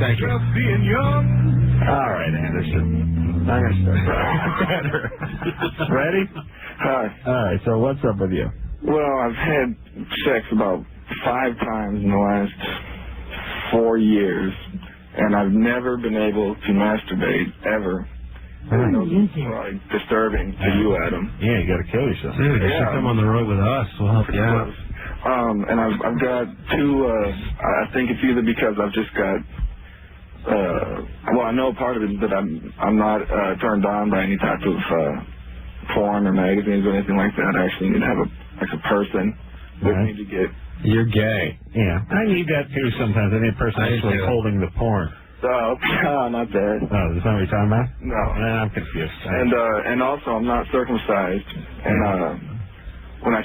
Thank you. Just being young. All right, Anderson. I'm going to start. Ready? Hi. All right, so what's up with you? Well, I've had sex about 5 times in the last 4 years, and I've never been able to masturbate, ever. I know this is disturbing to you, Adam. Yeah, you got to kill yourself. Dude, you should come on the road with us. We'll help you out. And I've got 2, I think it's either because I've just got, well, I know part of it is that I'm not turned on by any type of porn or magazines or anything like that. I actually need to have a person with me to get. You're gay. Yeah. I need that too sometimes. I need a person actually holding the porn. Oh, not that. Oh, is that what you're talking about? No. I'm confused. And also I'm not circumcised, and when I've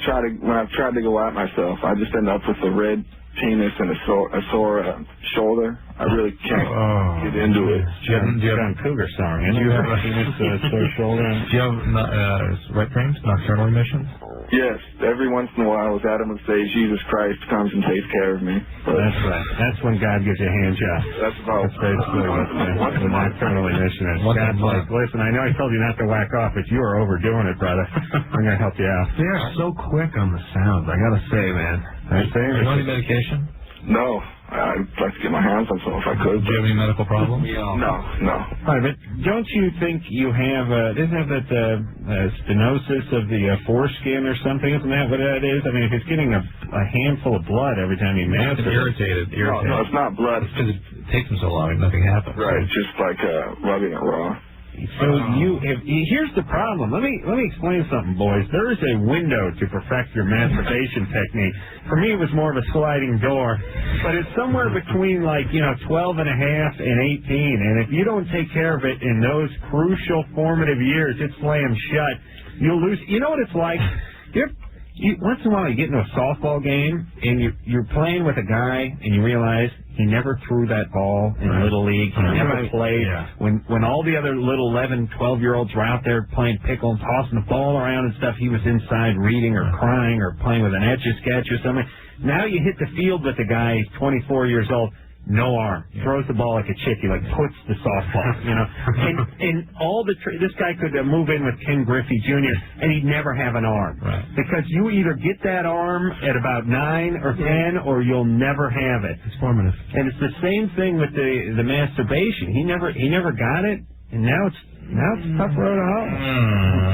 tried to go out myself, I just end up with a red penis and a sore shoulder. I really can't get into it. Do you have a cougar song? Do you have a penis, sore shoulder? Do you have wet dreams, nocturnal emissions? Yes. Every once in a while, as Adam would say, Jesus Christ comes and takes care of me. But that's right. That's when God gives you a hand job. That's basically what the nocturnal emission is. God's like, listen, I know I told you not to whack off, but you are overdoing it, brother. I'm going to help you out. They're so quick on the sounds, I got to say, man. Are you on any medication? No. I'd like to get my hands on some if I could. Do you have any medical problems? No. All right, but don't you think you have, doesn't have that stenosis of the foreskin or something? Isn't that what that is? I mean, if it's getting a handful of blood every time you masturbate. Irritated. No, it's not blood. It's because it takes them so long and nothing happens. Right, it's just like rubbing it raw. So here's the problem. Let me explain something, boys. There is a window to perfect your masturbation technique. For me, it was more of a sliding door, but it's somewhere between 12 and a half and 18. And if you don't take care of it in those crucial formative years, it slams shut. You'll lose. You know what it's like? Once in a while, you get into a softball game and you're playing with a guy and you realize he never threw that ball in Little League. He never played. Yeah. When all the other little 11, 12-year-olds were out there playing pickle and tossing the ball around and stuff, he was inside reading or crying or playing with an Etch-a-Sketch or something. Now you hit the field with a guy, he's 24 years old, no arm, throws the ball like a chick, he puts the softball, and all this guy could move in with Ken Griffey Jr. and he'd never have an arm, because you either get that arm at about 9 or 10 or you'll never have it. It's formative. And it's the same thing with the masturbation. He never got it, and now it's a tough road to hoe.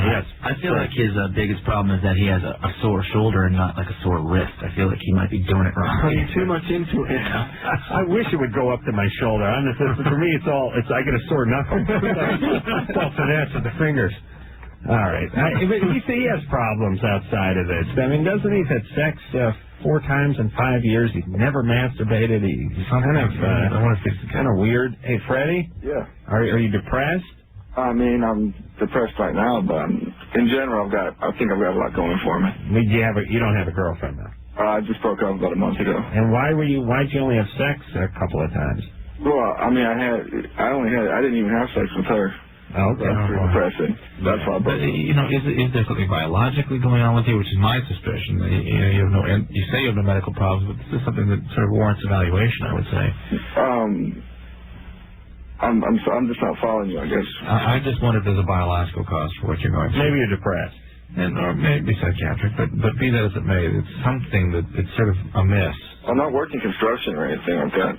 Yes. I feel like his biggest problem is that he has a sore shoulder and not a sore wrist. I feel like he might be doing it wrong. Putting too much into it. I wish it would go up to my shoulder. For me, I get a sore knuckle. It's all finesse with the fingers. All right. But you see, he has problems outside of this. I mean, doesn't he? He's had sex 4 times in 5 years. He's never masturbated. He's kind of weird. Hey, Freddie? Yeah. Are you depressed? I mean, I'm depressed right now, but in general, I think I've got a lot going for me. You don't have a girlfriend now? I just broke up about a month ago. And why'd you only have sex a couple of times? Well, I mean, I didn't even have sex with her. Okay. That's pretty depressing. That's why I broke up. Is there something biologically going on with you, which is my suspicion? You say you have no medical problems, but this is something that sort of warrants evaluation, I would say. I'm just not following you, I guess. I just wonder if there's a biological cause for what you're going through. Maybe you're depressed. Or maybe psychiatric, but be that as it may, it's something it's sort of amiss. I'm not working construction or anything like that.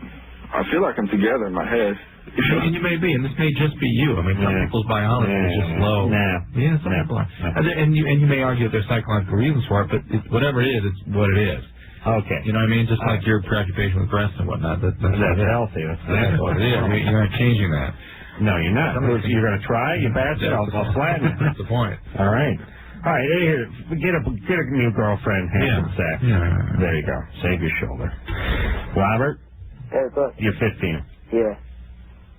I feel like I'm together in my head. And you may be, and this may just be you. I mean, some people's biology is just low. Yeah, some people are. And you may argue that there's psychological reasons for it, but whatever it is, it's what it is. Okay. You know what I mean? Just like your preoccupation with breasts and whatnot. That's healthy. That's what it is. You're not changing that. No, you're not. You're going to try? You bastard. I'll flatten it. That's the point. All right. All right, here, get a new girlfriend, handsome sack. Yeah. There you go. Save your shoulder. Robert? Hey, what's up? You're 15. Yeah.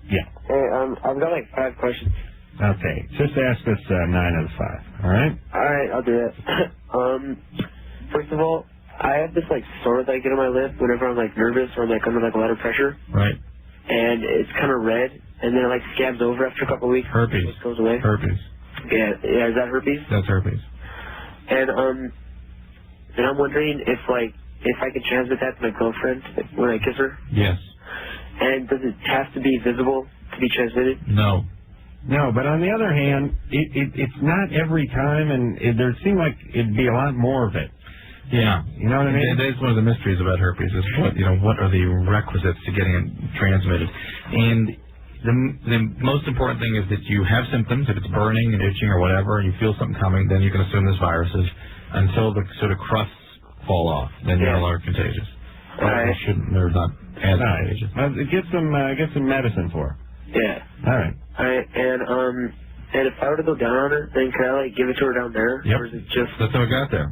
Yeah. Hey, I've got 5 questions. Okay. Just ask us 9 out of 5, all right? All right, I'll do that. First of all, I have this sore that I get on my lip whenever I'm nervous or I'm under a lot of pressure. Right. And it's kind of red, and then it scabs over after a couple of weeks. Herpes. It goes away. Herpes. Yeah, is that herpes? That's herpes. And I'm wondering if I can transmit that to my girlfriend when I kiss her. Yes. And does it have to be visible to be transmitted? No. No, but on the other hand, it's not every time, and there seemed like it'd be a lot more of it. Yeah. You know what I mean? That is one of the mysteries about herpes is what are the requisites to getting it transmitted. And the most important thing is that you have symptoms. If it's burning and itching or whatever, and you feel something coming, then you can assume there's viruses until the sort of crusts fall off. Then you're no longer contagious. They're not as contagious. Get some medicine for her. Yeah. All right. And if I were to go down on her, then can I give it to her down there? Yep. Or is it just... That's how it got there.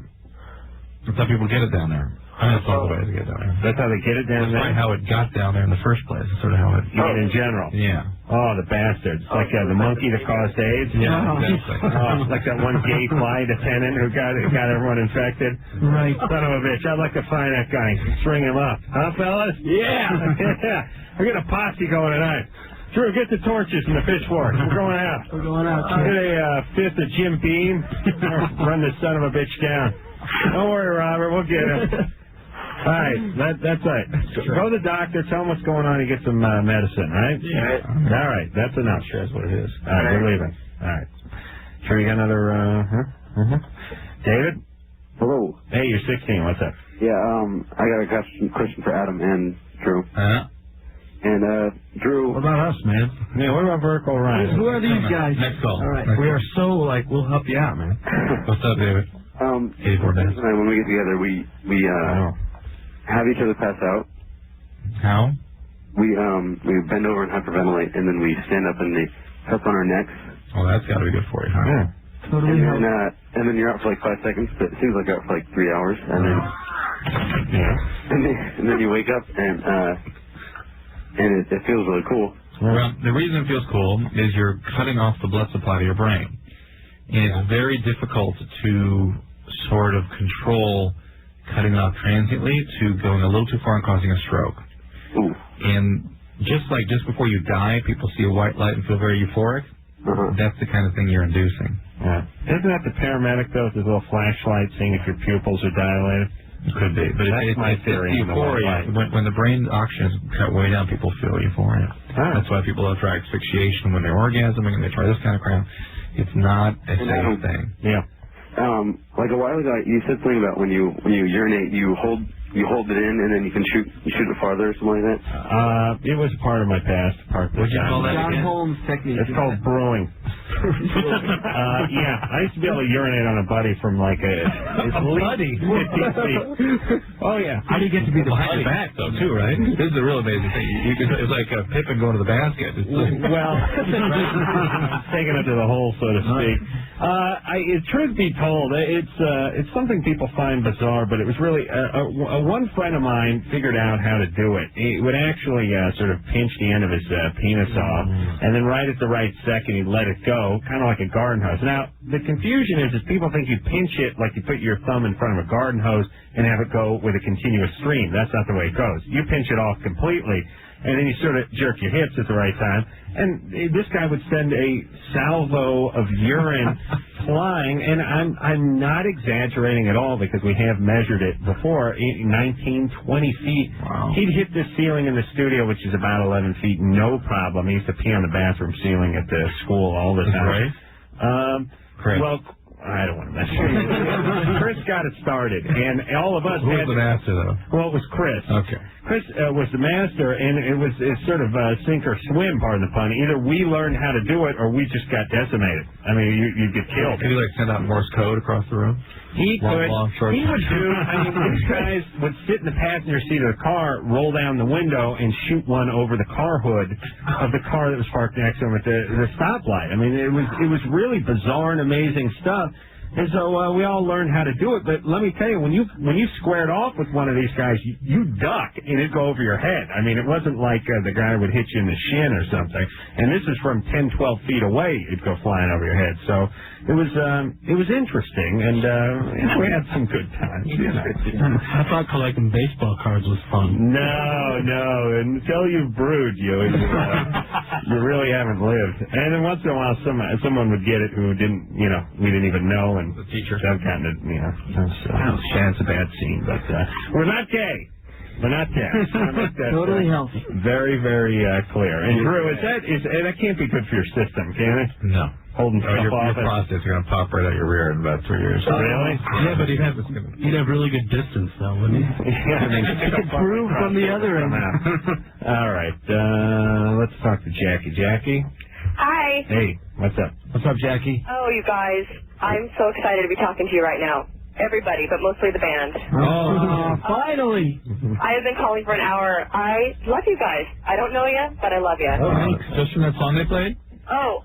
That's how people get it down there. That's all the ways to get down there. That's how they get it down there? That's how it got down there in the first place. That's sort of how it... in general? Yeah. Oh, the bastards. Like the monkey that caused AIDS? Yeah, exactly. Like that one gay flight attendant who got everyone infected? Right. Son of a bitch. I'd like to find that guy and string him up. Huh, fellas? Yeah. Yeah. We're getting a posse going tonight. Drew, get the torches and the pitchforks. We're going out. We're going out. Get a fifth of Jim Beam. Run this son of a bitch down. Don't worry, Robert. We'll get him. All right. That's right. Go to the doctor. Tell him what's going on and get some medicine, right? Yeah. All right. That's enough. Sure, that's what it is. All right. We're leaving. All right. Sure, you got another, David? Hello. Hey, you're 16. What's up? Yeah, I got a question for Adam and Drew. And, Drew... What about us, man? Yeah, what about Vertical Ryan? Who are these guys? Next call. All right. We are so, we'll help you out, man. What's up, David? 84 days. When we get together, we have each other pass out. How? We bend over and hyperventilate, and then we stand up in the cups on our necks. Oh, that's got to be good for you, huh? Yeah. Totally. And then you're out for like 5 seconds, but it seems like you're out for like 3 hours, and then and then you wake up and it feels really cool. Well, the reason it feels cool is you're cutting off the blood supply to your brain. And it's very difficult to sort of control cutting it off transiently to going a little too far and causing a stroke. Ooh. And just before you die, people see a white light and feel very euphoric. That's the kind of thing you're inducing. Yeah. Isn't that the paramedic, though, with his little flashlight, seeing if your pupils are dilated? It could be. But that's my theory. It's euphoria. When the brain oxygen is cut way down, people feel euphoria. That's why people have try asphyxiation when they're orgasming and they try this kind of crap. It's not a safe thing. Yeah. Like a while ago, you said something about when you urinate, you hold it in and then you can shoot it farther or something like that. It was part of my past. What'd you call that John again? Holmes technique. It's called brewing. Yeah, I used to be able to urinate on a buddy from like at least 50 feet. Oh yeah. How do you get to be the behind your back though too, right? This is a real amazing thing. It's like a Pippin going to the basket. Well, taking it to the hole, so to speak. Truth be told, it's something people find bizarre, but it was really one friend of mine figured out how to do it. He would actually sort of pinch the end of his penis off, and then right at the right second he'd let it go, kind of like a garden hose. Now, the confusion is people think you pinch it like you put your thumb in front of a garden hose and have it go with a continuous stream. That's not the way it goes. You pinch it off completely, and then you sort of jerk your hips at the right time. And this guy would send a salvo of urine flying, and I'm not exaggerating at all because we have measured it before, 19, 20 feet. Wow. He'd hit the ceiling in the studio, which is about 11 feet, no problem. He used to pee on the bathroom ceiling at the school all the time. Chris. Well, I don't want to mention it. Chris got it started, and all of us Who had was the master, though? Well, it was Chris. Okay. Chris was the master, and it's sort of sink or swim, pardon the pun. Either we learned how to do it, or we just got decimated. I mean, you'd get killed. Could you like send out Morse code across the room? He could. Long, short. He would do. I mean, these guys would sit in the passenger seat of the car, roll down the window, and shoot one over the car hood of the car that was parked next to him at the stoplight. I mean, it was really bizarre and amazing stuff. And so we all learned how to do it. But let me tell you, when you squared off with one of these guys, you duck and it'd go over your head. I mean, it wasn't like the guy would hit you in the shin or something. And this is from 10, 12 feet away. It'd go flying over your head. So it was interesting, and we had some good times. You know. I thought collecting baseball cards was fun. No. Until you've brewed, you really haven't lived. And then once in a while, someone would get it who didn't, we didn't even know. And the teacher. That kind of, that's a bad scene. But we're not gay. We're not gay. Totally healthy. Very, very clear. And Drew, that can't be good for your system, can it? No. Holding stuff your off. prostate, you're going to pop right out your rear in about 3 years. Really? Yeah, but he'd have really good distance, though, wouldn't he? Yeah, I mean, you could prove from the other end. All right. Let's talk to Jackie. Jackie? Hi. Hey, what's up? What's up, Jackie? Oh, you guys, I'm so excited to be talking to you right now. Everybody, but mostly the band. Oh, finally. I have been calling for an hour. I love you guys. I don't know you, but I love you. Oh, just from that song they played? Oh,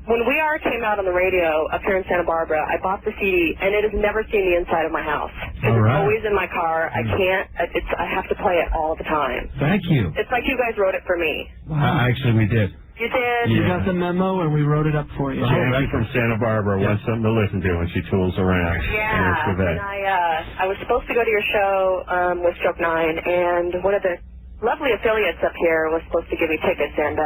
when We Are came out on the radio up here in Santa Barbara, I bought the CD, and it has never seen the inside of my house. It's always in my car. I have to play it all the time. Thank you. It's like you guys wrote it for me. Wow. Actually, we did. You did? You got the memo, and we wrote it up for you. Jackie from Santa Barbara wants something to listen to when she tools around. Yeah, and I was supposed to go to your show with Stroke 9, and one of the lovely affiliates up here was supposed to give me tickets, and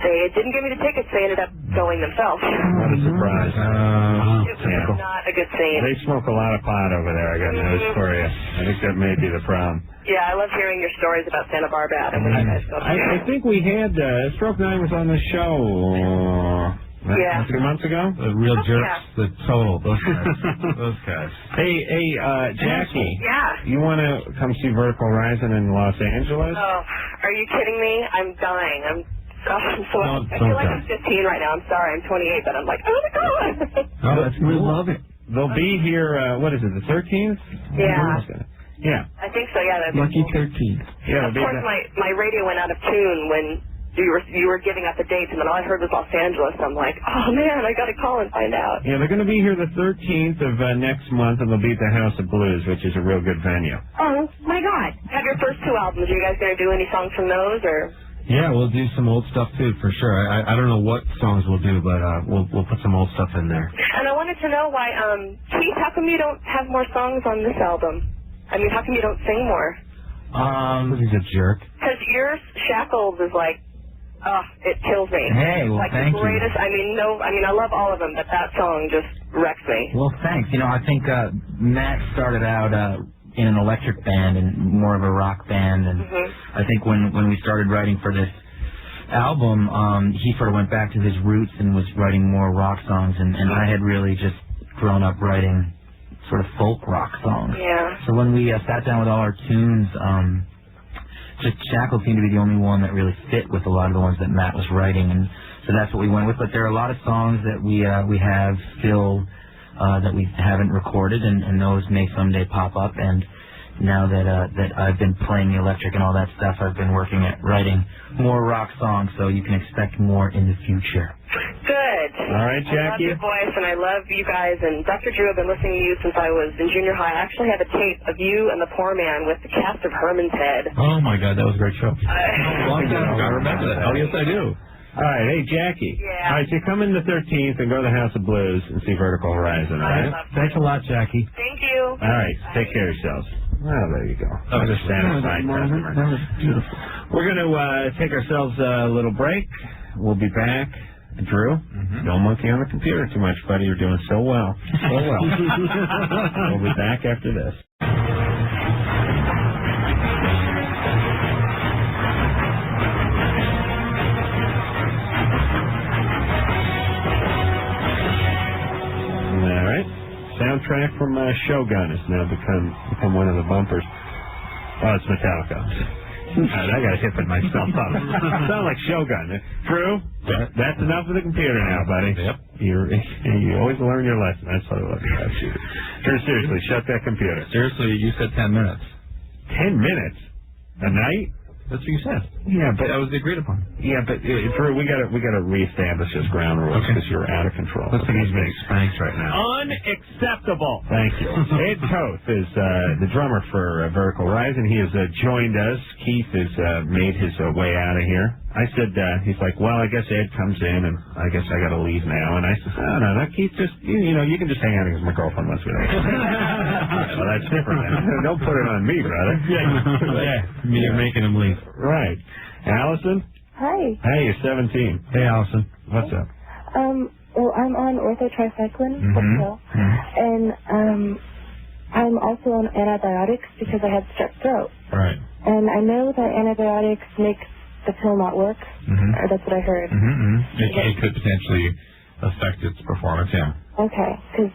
they didn't give me the tickets. They ended up going themselves. What a surprise. It was not a good scene. They smoke a lot of pot over there, I got news for you. I think that may be the problem. Yeah, I love hearing your stories about Santa Barbara, Adam, when you guys go I think we had, Stroke 9 was on the show a few months ago. The real jerks, the total, those guys. Hey, Jackie. Yeah. You want to come see Vertical Horizon in Los Angeles? Oh, are you kidding me? I'm dying. I feel like I'm 15 right now. I'm sorry, I'm 28, but I'm like, oh my God. We love it. They'll be here, what is it, the 13th? Yeah. Yeah. I think so, yeah. Lucky 13th. Yeah, of course, my radio went out of tune when you were giving out the dates, and then all I heard was Los Angeles. I'm like, oh man, I got to call and find out. Yeah, they're going to be here the 13th of next month, and they'll be at the House of Blues, which is a real good venue. Oh my God! Have your first 2 albums. Are you guys going to do any songs from those, or? Yeah, we'll do some old stuff too, for sure. I don't know what songs we'll do, but we'll put some old stuff in there. And I wanted to know why, Keith, how come you don't have more songs on this album? I mean, how come you don't sing more? He's a jerk. Because your Shackles is like, it kills me. Hey, well, like thank the greatest. you. I love all of them, but that song just wrecks me. Well, thanks. I think Matt started out in an electric band and more of a rock band, and I think when we started writing for this album, he sort of went back to his roots and was writing more rock songs, and I had really just grown up writing sort of folk rock songs. Yeah. So when we sat down with all our tunes, just Shackles seemed to be the only one that really fit with a lot of the ones that Matt was writing, and so that's what we went with. But there are a lot of songs that we have still that we haven't recorded, and those may someday pop up. And now that I've been playing the electric and all that stuff, I've been working at writing more rock songs, so you can expect more in the future. Good. All right, Jackie. I love your voice, and I love you guys. And Dr. Drew, I've been listening to you since I was in junior high. I actually have a tape of you and the Poor Man with the cast of Herman's Head. Oh, my God, that was a great show. Long time ago. I remember that. Oh, yes, I do. All right, hey, Jackie. Yeah. All right, so come in the 13th and go to the House of Blues and see Vertical Horizon, all right? Thanks a lot, Jackie. Thank you. All right, take care of yourselves. Well, there you go. That was a satisfied customer. That was beautiful. We're going to take ourselves a little break. We'll be back. Drew, don't monkey on the computer too much, buddy. You're doing so well. So well. We'll be back after this. All right. Soundtrack from Shogun has now become one of the bumpers. Oh, it's Metallica. I got to hip it myself up. Sound like Shogun. Drew, that's enough of the computer now, buddy. Yep. You always learn your lesson. That's what I love about you. Drew, seriously, shut that computer. Seriously, you said 10 minutes. 10 minutes? A night? That's what you said. Yeah, but that was agreed upon. Yeah, but Drew, we gotta reestablish this ground rules because you're out of control. Looks like he's being spanked right now. Unacceptable. Thank you. Ed Toth is the drummer for Vertical Horizon. He has joined us. Keith has made his way out of here. I said, he's like, well, I guess Ed comes in, and I guess I got to leave now. And I said, no, Keith, just, you can just hang out because my girlfriend wants me to. Well, that's different. Don't put it on me, brother. Yeah. You're making him leave. Right. Allison? Hi. Hey, you're 17. Hey, Allison. What's up? Well, I'm on orthotricycline, and I'm also on antibiotics because I had strep throat. Right. And I know that antibiotics make the pill not work. Or that's what I heard. It could potentially affect its performance, yeah. Okay, because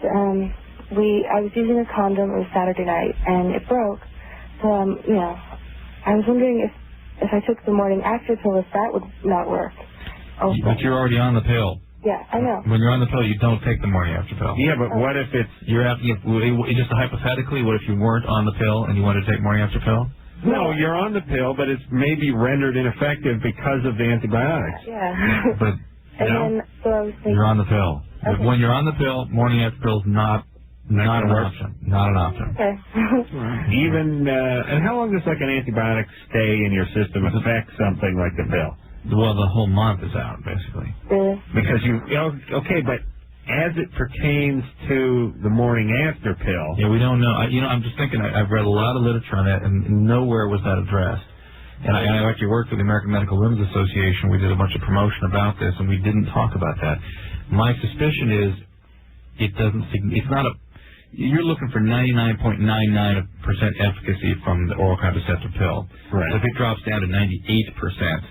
I was using a condom. It was Saturday night, and it broke. So, I was wondering if I took the morning after pill, if that would not work. Also. But you're already on the pill. Yeah, I know. When you're on the pill, you don't take the morning after pill. Yeah, but what if you're asking just hypothetically, what if you weren't on the pill and you wanted to take morning after pill? No, you're on the pill, but it's maybe rendered ineffective because of the antibiotics. Yeah. But then, so I was thinking, you're on the pill. Okay. When you're on the pill, morning after pill is not an option. Not an option. Okay. Even and how long does like an antibiotic stay in your system affect something like the pill? Well, the whole month is out, basically. Really? Because okay, but as it pertains to the morning after pill. Yeah, we don't know. I'm just thinking, I've read a lot of literature on that, and nowhere was that addressed. And I actually worked with the American Medical Women's Association. We did a bunch of promotion about this, and we didn't talk about that. My suspicion is you're looking for 99.99% efficacy from the oral contraceptive pill. Right. So if it drops down to 98%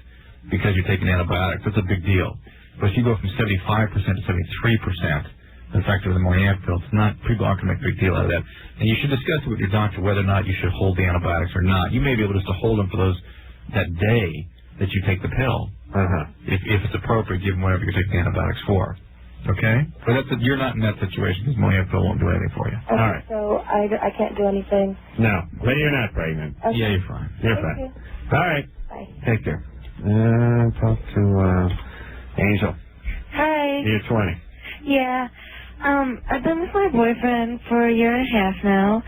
because you're taking antibiotics, that's a big deal. But if you go from 75% to 73% effective in the morning after pill, people aren't going to make a big deal out of that. And you should discuss it with your doctor whether or not you should hold the antibiotics or not. You may be able just to hold them for that day that you take the pill. If it's appropriate, give them whatever you're taking the antibiotics for. Okay? But you're not in that situation because morning after pill won't do anything for you. Okay, all right. so I can't do anything. No, but you're not pregnant. Okay. Yeah, you're fine. You're fine. All right. Bye. Take care. Talk to Angel. Hi. You're 20. Yeah. I've been with my boyfriend for a year and a half now,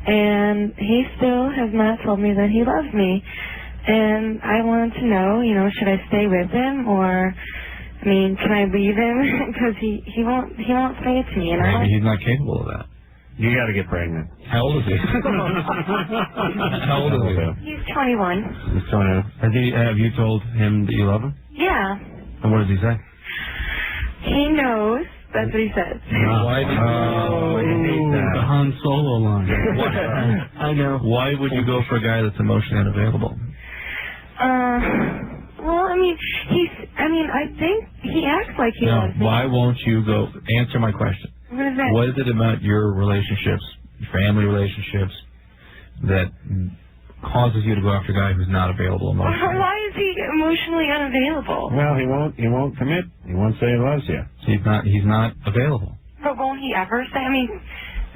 and he still has not told me that he loves me. And I wanted to know, should I stay with him, or, can I leave him? Because he won't say it to me. And maybe he's not capable of that. You got to get pregnant. How old is he? How old is he? He's 21. He's 21. Have you told him that you love him? Yeah. And what does he say? He knows. That's what he says. Why did the Han Solo line. I know. Why would you go for a guy that's emotionally unavailable? Well, I think he acts like he loves me. Why won't you go? Answer my question. What is that? What is it about your relationships, family relationships, that causes you to go after a guy who's not available emotionally? Why is he emotionally unavailable? Well, he won't commit. He won't say he loves you. He's not available. But won't he ever say?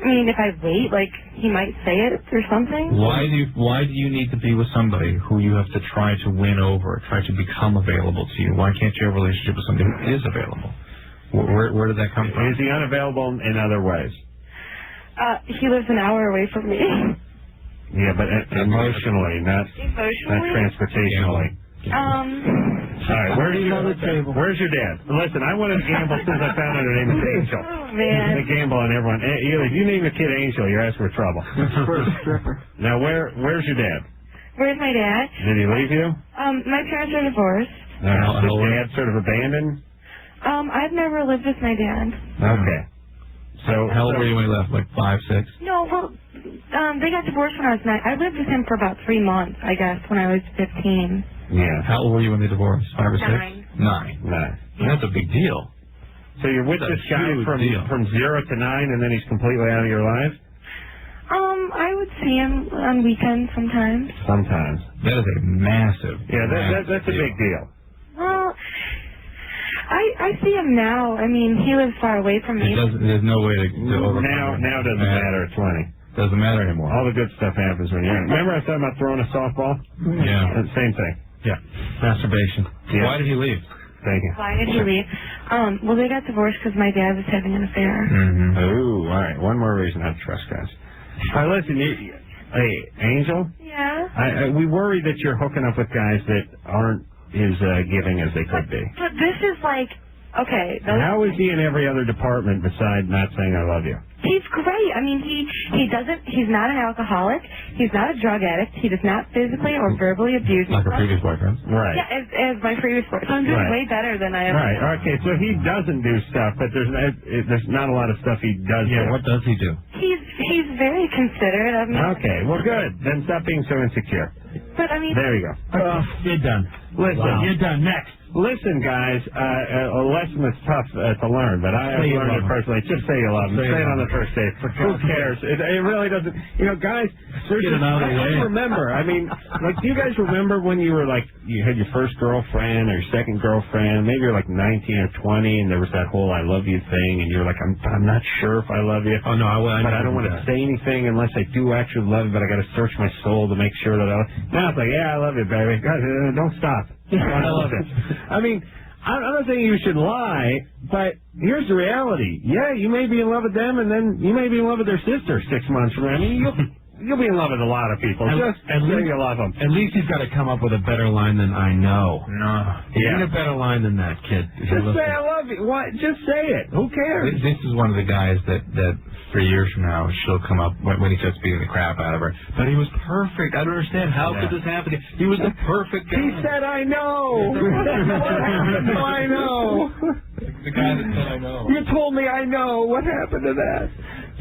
If I wait, he might say it or something. Why do you need to be with somebody who you have to try to win over, try to become available to you? Why can't you have a relationship with somebody who is available? Where did that come from? Is he unavailable in other ways? He lives an hour away from me. Yeah, but emotionally, not transportationally. All right, where's your dad? Listen, I wanted to gamble since I found out her name is Angel. Oh, man. I gamble on everyone. If you name a kid Angel, you're asking for trouble. Now, where's your dad? Where's my dad? Did he leave you? My parents are divorced. Is dad sort of abandoned? I've never lived with my dad. Okay. So how old were you when you left? Like 5, 6? No, well, they got divorced when I was 9. I lived with him for about 3 months, I guess, when I was 15. Yeah. How old were you when they divorced? 5 or 6? 9. 9. That's a big deal. So you're with this guy from 0 to 9, and then he's completely out of your life? I would see him on weekends sometimes. Sometimes. That is a massive. Yeah, that's a big deal. Well, I see him now. He lives far away from me. There's no way to overcome Now it doesn't matter at 20. Doesn't matter anymore. All the good stuff happens when you're young. Remember I was talking about throwing a softball? Yeah. Same thing. Yeah. Masturbation. Yeah. Why did he leave? Thank you. Why did he leave? Well, they got divorced because my dad was having an affair. Mm-hmm. Ooh, all right. One more reason not to trust guys. All right, listen, hey, Angel? Yeah? We worry that you're hooking up with guys that aren't as giving as they could be. But this is okay. How is he in every other department besides not saying I love you? He's great. He's not an alcoholic. He's not a drug addict. He does not physically or verbally abuse me. Like her previous boyfriend? Right. Yeah, as my previous boyfriend. I'm doing way better than I am. Right. Okay, so he doesn't do stuff, but there's not a lot of stuff he does do. What does he do? He's very considerate of me. Okay, well, good. Then stop being so insecure. But, There you go. You're done. Listen. Wow. You're done. Next. Listen, guys, a lesson that's tough to learn, but I've learned it personally. Just say you love him. Say it on the first date. Who cares? It really doesn't. Guys, get it out of the way. Remember, do you guys remember when you were you had your first girlfriend or your second girlfriend? Maybe you're 19 or 20, and there was that whole "I love you" thing, and you're like, I'm not sure if I love you. Oh no, but I don't want to say anything unless I do actually love you. But I got to search my soul to make sure that Now it's like, yeah, I love you, baby. God, don't stop. I love it. I'm not saying you should lie, but here's the reality. Yeah, you may be in love with them, and then you may be in love with their sister 6 months from now. You'll be in love with a lot of people. Just say you love them. At least he's got to come up with a better line than "I know." No. You need a better line than that, kid. Just say I love you. What? Just say it. Who cares? This is one of the guys that 3 years from now she'll come up when he starts beating the crap out of her. But he was perfect. I don't understand. How could this happen? He was the perfect guy. He said, I know. What happened to I know? The guy that said I know. You told me I know. What happened to that?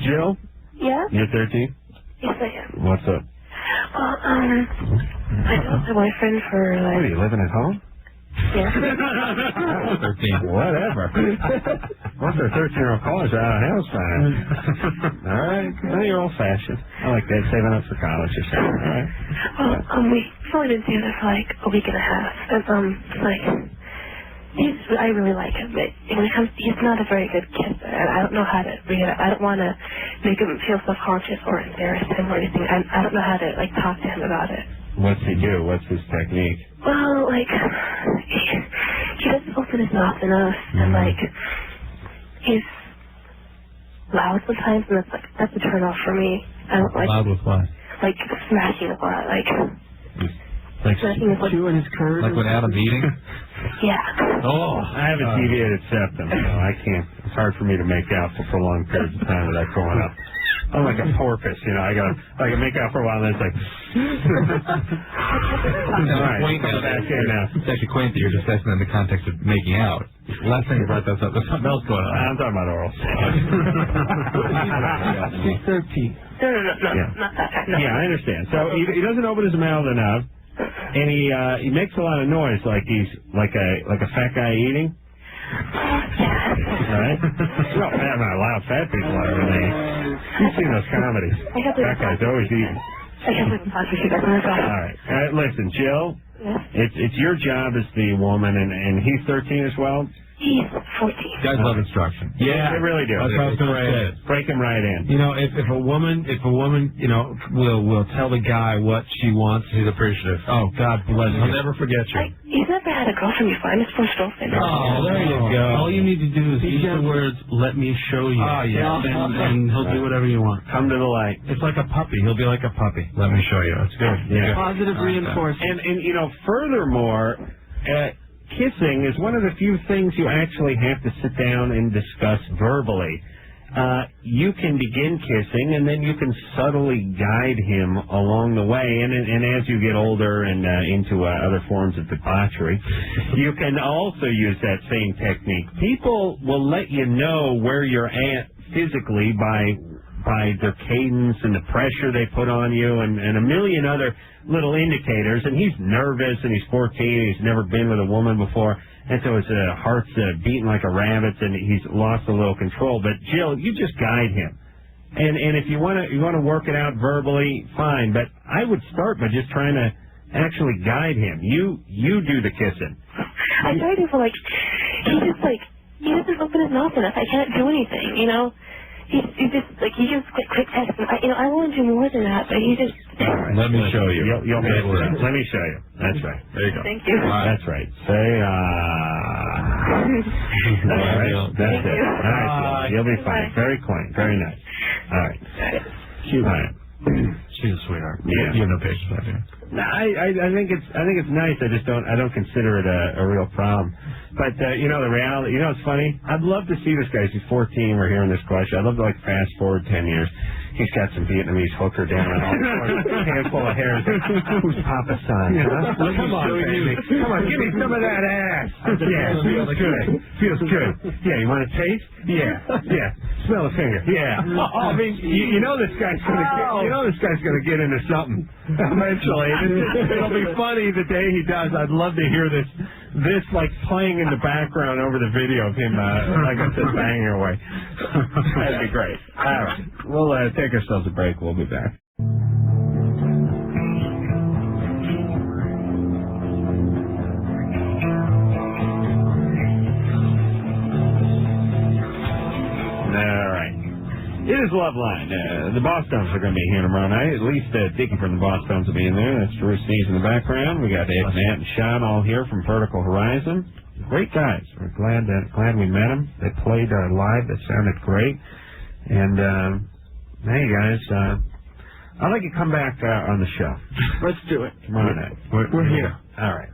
Jill? Yeah? You're 13? Yes, I am. What's up? Well, I've been with my boyfriend for What, are you living at home? Yeah. 13. Whatever. Most of the 13-year-old college are out of house by now. All right. Well, you're old-fashioned. I like that, saving up for college or something. All right. Well, we've only been together for a week and a half. And, I really like him, but when it comes, he's not a very good kisser. And I don't know how to I don't want to make him feel self-conscious or embarrass him or anything. I don't know how to talk to him about it. What's he do? What's his technique? Well, like, he doesn't open his mouth enough, and, like, he's loud sometimes, and that's a turn off for me. I don't like... Loud with what? Like, smashing a lot, like smashing his, chewing his curd. Like when Adam's eating? Yeah. Oh, I have a deviated septum, so I can't. It's hard for me to make out for prolonged periods of time without going up. I'm like a porpoise, you know. I can make out for a while, and then it's like. All right, come back in now. It's actually quaint that you're discussing in the context of making out. Last time you brought this up, there's something else going on. I'm talking about oral sex. He's 13. No, not that kind. No. Yeah, I understand. So he doesn't open his mouth enough, and he makes a lot of noise, like he's like a fat guy eating. Right? Well, man, a lot of fat people are. You've seen those comedies. Fat guys always eating. I can't believe I'm talking to you guys on this off. All right. Listen, Jill. Yes? It's your job as the woman, and he's 13 as well. He's 14. Guys love instruction. Yeah, they really do. That's what I was going to say. Break him right in. You know, if a woman, you know, will tell the guy what she wants, he's appreciative. Oh, God bless you. He'll never forget you. He's never had a girlfriend before. I'm his first girlfriend. Oh, there you go. All you need to do is use the words, "Let me show you." Oh, yeah. And he'll do whatever you want. Come to the light. It's like a puppy. He'll be like a puppy. Let me show you. It's good. Yeah. Positive reinforcement. And you know, furthermore, kissing is one of the few things you actually have to sit down and discuss verbally. You can begin kissing, and then you can subtly guide him along the way. And as you get older and into other forms of debauchery, you can also use that same technique. People will let you know where you're at physically by their cadence and the pressure they put on you, and a million other little indicators. And he's nervous, and he's 14, he's never been with a woman before, and so his heart's beating like a rabbit's, and he's lost a little control. But Jill, you just guide him, and if you want to work it out verbally, fine. But I would start by just trying to actually guide him. You do the kissing. I tried to, but he doesn't open his mouth enough. I can't do anything, you know. He just quick text. I want to do more than that, but he just. All right, let me show you. You'll be able to. Let me show you. That's right. There you go. Thank you. That's right. Say All right. That's it. All right. You'll be fine. Very quaint. Very nice. All right. Cute. All right. She's a sweetheart. Yeah. You have no patience with her. No, I think it's nice. I don't consider it a real problem. But the reality, it's funny. I'd love to see this guy. He's 14. We're hearing this question. I'd love to fast forward 10 years. He's got some Vietnamese hooker down and all a handful of hairs. Who's Papa's son? Come on, baby. Come on, give me some of that ass. Yeah, feels good. Feels good. Yeah, you want a taste? Yeah. Smell a finger. Yeah. I mean, you know this guy's gonna get into something eventually. It'll be funny the day he does. I'd love to hear this playing in the background over the video of him, like I said, banging away. That'd be great. All right. We'll take ourselves a break. We'll be back. All right. It is Loveline. The Bosstones are going to be here tomorrow night. At least Dickie from the Bosstones will be in there. That's Drew Steves in the background. We got Ed, Matt, and Sean all here from Vertical Horizon. Great guys. We're glad we met them. They played live. That sounded great. And hey guys, I'd like to come back on the show. Let's do it. Tomorrow night. We're here. All right.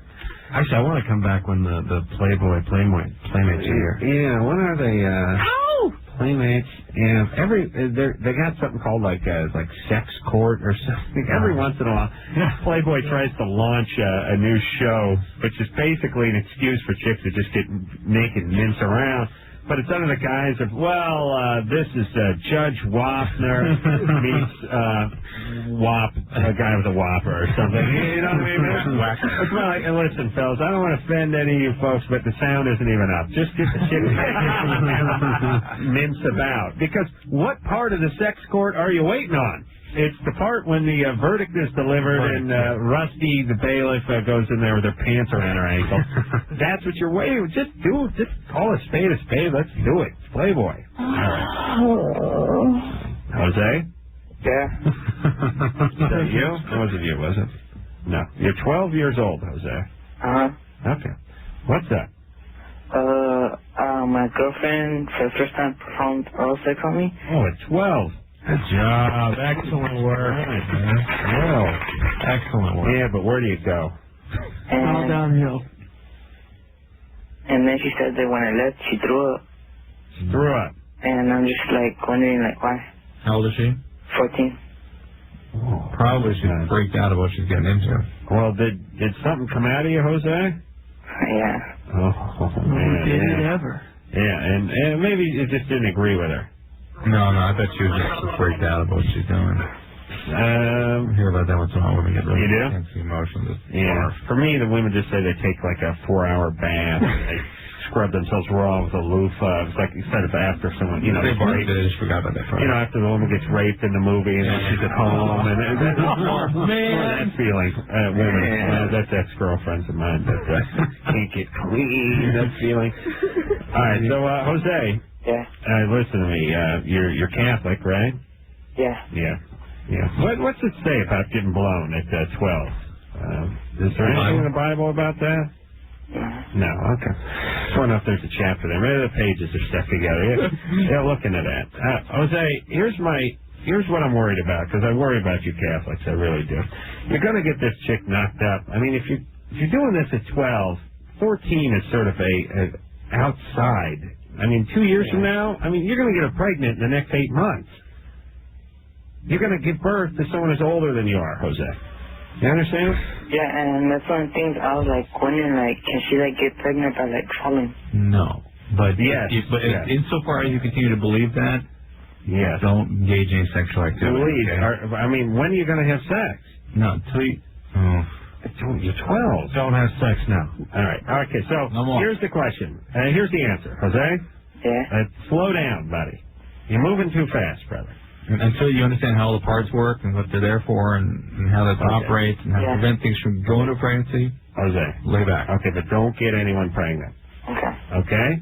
Actually, I want to come back when the Playmates are here. Yeah. When are they? Playmates. Yeah. They got something called like Sex Court or something. Every once in a while, Playboy tries to launch a new show, which is basically an excuse for chicks to just get naked and mince around. But it's under the guise of, this is Judge Wapner meets a guy with a whopper or something. You know what I mean? It's like, listen, fellas, I don't want to offend any of you folks, but the sound isn't even up. Just get the shit mince about. Because what part of the sex court are you waiting on? It's the part when the verdict is delivered and Rusty, the bailiff, goes in there with her pants around her ankle. That's what you're waiting. Just do it. Just call a spade a spade. Let's do it. It's Playboy. All right. Jose? Yeah? Is that you? It wasn't you, was it? No. You're 12 years old, Jose. Okay. What's up? My girlfriend for the first time performed oral sex on me. Oh, at 12. Good job. Excellent work. Well, excellent work. Yeah, but where do you go? All downhill. And then she said that when I left, she threw up. She threw up. And I'm just like wondering like why. How old is she? 14. Oh, probably she's freaked out of what she's getting into. Well, did something come out of you, Jose? Yeah. Oh, man. Did it ever? Yeah, and maybe you just didn't agree with her. No, I bet she was just freaked out about what she's doing. I hear about that once in a while. Women get really intense emotions. Yeah. For me, the women just say they take like a 4-hour bath. And they scrub themselves raw with a loofah. It's like instead of after someone, They just forgot about that part. After the woman gets raped in the movie and then she's at home and more that feeling. Women, that's ex-girlfriends of mine that can't get clean. That feeling. All right, so Jose. Yeah. Listen to me. You're Catholic, right? Yeah. Yeah. What's it say about getting blown at 12? Is there anything in the Bible about that? No. Okay. Just want to know if there's a chapter there. Maybe the pages are stuck together. Yeah, look into that. Jose, here's what I'm worried about, because I worry about you Catholics. I really do. You're going to get this chick knocked up. I mean, if you're doing this at 12, 14 is sort of a outside. I mean, 2 years from now, you're going to get her pregnant in the next 8 months. You're going to give birth to someone who's older than you are, Jose. You understand? Yeah, and that's one of the things I was like wondering, like, can she like get pregnant by like falling? No. But yes. Insofar as you continue to believe that, don't engage in sexual activity. When are you going to have sex? No, until you... You're 12. Don't have sex now. All right. Okay, so here's the question. Here's the answer, Jose. Yeah. Slow down, buddy. You're moving too fast, brother. Until you understand how all the parts work and what they're there for and how that operates and how to prevent things from going to pregnancy. Jose. Lay back. Okay, but don't get anyone pregnant. Okay?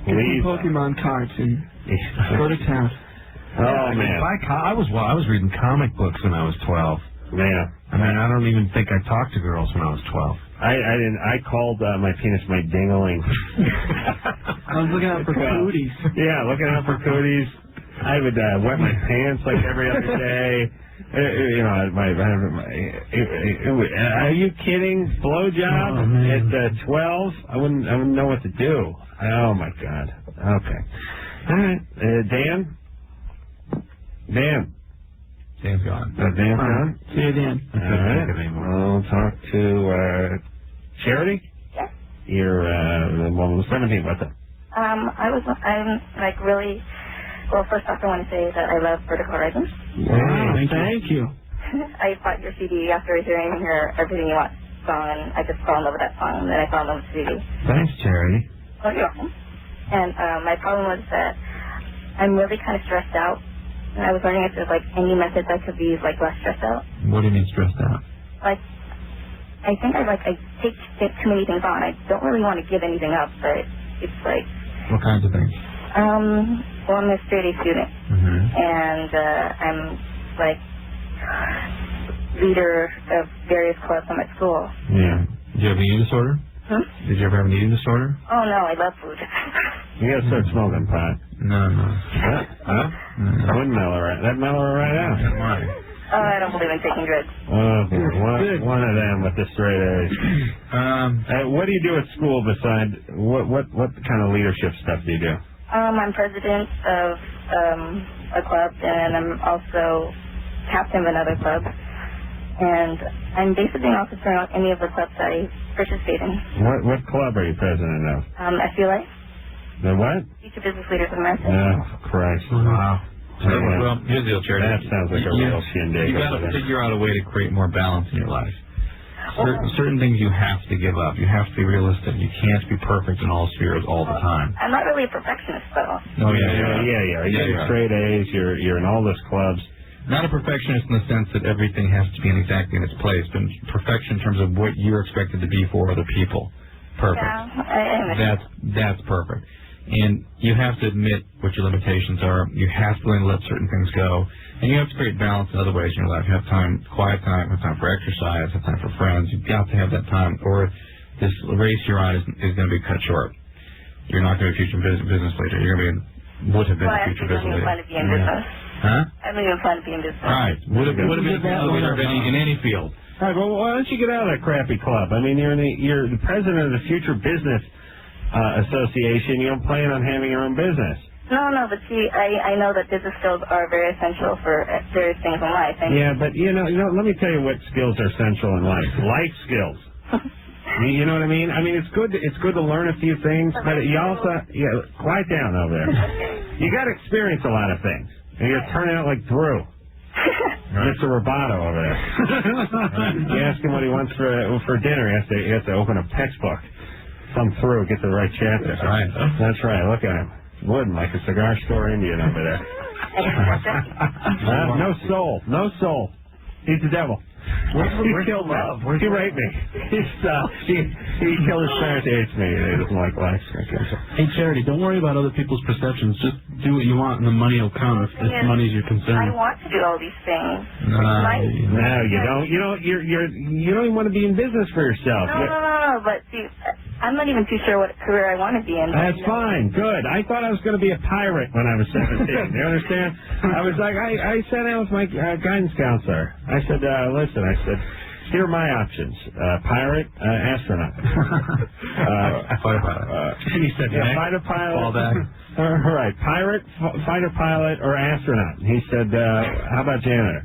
Please. Pokemon cards and go to town. Oh, man. I was reading comic books when I was 12. Yeah. I don't even think I talked to girls when I was 12. I didn't. I called my penis my dingling. I was looking out for cooties. Yeah, looking out for cooties. I would wet my pants like every other day. Are you kidding? Blowjob at 12? I wouldn't know what to do. Oh my God. Okay. All right. Dan. Dan's gone. Dan's gone? See you, Dan. All right. We'll talk to Charity? Yeah. You're 17. What's up? I'm like really. Well, first off, I want to say that I love Vertical Horizons. Wow, thank you. I bought your CD after hearing your Everything You Want song, and I just fell in love with that song, and then I fell in love with the CD. Thanks, Charity. Oh, you're welcome. And my problem was that I'm really kind of stressed out, and I was wondering if there's, like, any methods I could be, like, less stressed out. What do you mean stressed out? Like, I think I take too many things on. I don't really want to give anything up, but it's like... What kinds of things? Well, I'm a straight-A student, and I'm, like, leader of various clubs in my school. Yeah. Did you have an eating disorder? Did you ever have an eating disorder? Oh, no, I love food. You gotta start smoking pot. No. Huh? That wouldn't mellow right. That mellow right out. Oh, I don't believe in taking drugs. Oh, one of them with the straight A's. What do you do at school besides what kind of leadership stuff do you do? I'm president of a club, and I'm also captain of another club. And I'm basically not concerned with any of the clubs that I participate in. What club are you president of? FULA. The what? Future Business Leaders of America. Oh, Christ. Wow. Well, here's the deal, Charity. That sounds like a real shindig. You got to figure out a way to create more balance in your life. Certain things you have to give up. You have to be realistic. You can't be perfect in all spheres all the time. I'm not really a perfectionist, though. Oh, yeah. You're straight A's. You're in all those clubs. Not a perfectionist in the sense that everything has to be exactly in its place, but perfection in terms of what you're expected to be for other people. Perfect. Yeah, that's perfect. And you have to admit what your limitations are. You have to let certain things go. And you have to create balance in other ways in your life. You have time, quiet time, have time for exercise, have time for friends. You've got to have that time. Or this race you're on is going to be cut short. You're not going to be a future business leader. You're going to would have been a future business leader. I don't even plan to be in business. Huh? I don't even plan to be in business. All right. Would have been a business leader in any field. All right, well, why don't you get out of that crappy club? I mean, you're the president of the Future Business Association. You don't plan on having your own business. No, but see, I know that business skills are very essential for various things in life. Yeah, but you know, let me tell you what skills are essential in life. Life skills. You know what I mean? I mean, it's good to learn a few things, but you also quiet down over there. You got to experience a lot of things. And you're turning out like Drew. Mr. Roboto over there. You ask him what he wants for dinner. He has to open a textbook, thumb through, get to the right chapter. That's right. Look at him. Wooden, like a cigar store Indian over there. No soul. He's the devil. He killed love. He raped me. He killed his parents. He hates me. He doesn't like life. Hey, Charity, don't worry about other people's perceptions. Just do what you want, and the money will come if money's your concern. I want to do all these things. No, you don't. You don't even want to be in business for yourself. No. But see, I'm not even too sure what career I want to be in. That's fine. Good. I thought I was going to be a pirate when I was 17. You understand? I was like, I sat down with my guidance counselor. I said, listen, here are my options. Pirate, astronaut. Fighter pilot. He said, fighter pilot. All that. All right, pirate, fighter pilot, or astronaut. He said, how about janitor?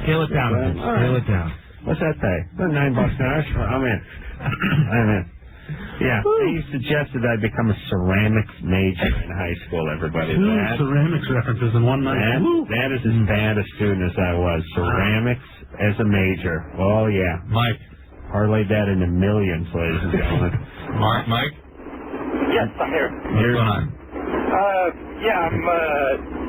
Scale it down. Scale it down. What's that pay? $9 an hour. I'm in. Yeah, he suggested I become a ceramics major in high school, everybody. Two ceramics references in one night. That is as bad a student as I was. Ceramics as a major. Oh, yeah. Mike. Parlayed that into millions, ladies and gentlemen. Mike? Yes, I'm here. What's going on? I'm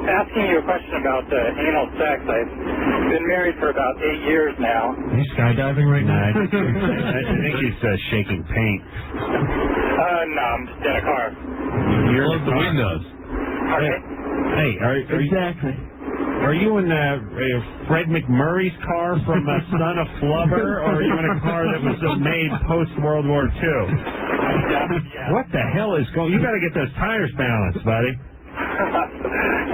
asking you a question about anal sex. I've been married for about 8 years now. Are you skydiving right now? I think he's shaking paint. No, I'm just in a car. You're in the windows. Hey, are you in Fred McMurray's car from Son of Flubber, or are you in a car that was made post-World War II? What the hell is going on? You got to get those tires balanced, buddy.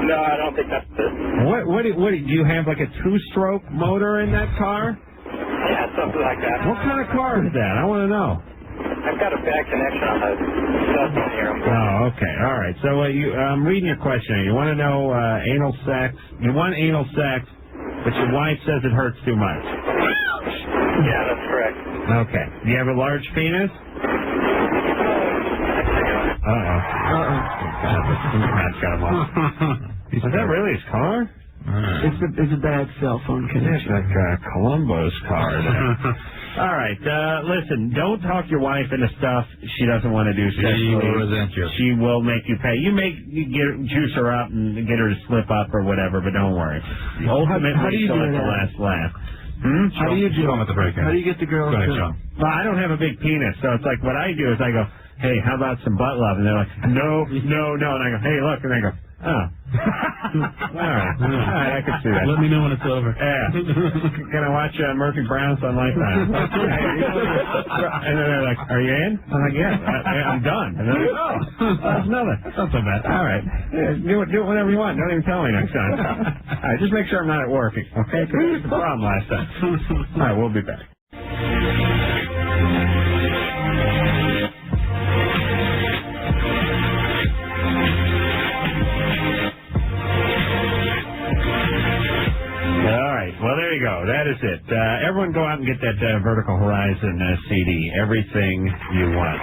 No, I don't think that's it. What do you have, like a two-stroke motor in that car? Yeah, something like that. What kind of car is that? I want to know. I've got a bad connection on the cell phone here. Oh, okay. All right. So I'm reading your question. You want to know anal sex. You want anal sex, but your wife says it hurts too much. Yeah, that's correct. Okay. Do you have a large penis? Matt's got him off. Is that really his car? It's a bad cell phone connection. It's like Columbo's car there. All right, listen, don't talk your wife into stuff she doesn't want to do sexually. She will resent you. She will make you pay. You juice her up and get her to slip up or whatever, but don't worry. Ultimately, how do you do at the that? last laugh. How do you do at the break? How do you get the girls to? Well, I don't have a big penis, so it's like what I do is I go, hey, how about some butt love? And they're like, no. And I go, hey, look. And they go, oh. All right, I can see that. Let me know when it's over. Yeah. Can I watch Murphy Brown's on Lifetime? And then they're like, are you in? I'm like, yeah, I'm done. And they're like, oh, that's nothing. That's not so bad. All right. Do it whenever you want. Don't even tell me next time. All right, just make sure I'm not at work, okay? Because that's the problem last time. All right, we'll be back. Well, there you go. That is it. Everyone go out and get that Vertical Horizon CD. Everything you want.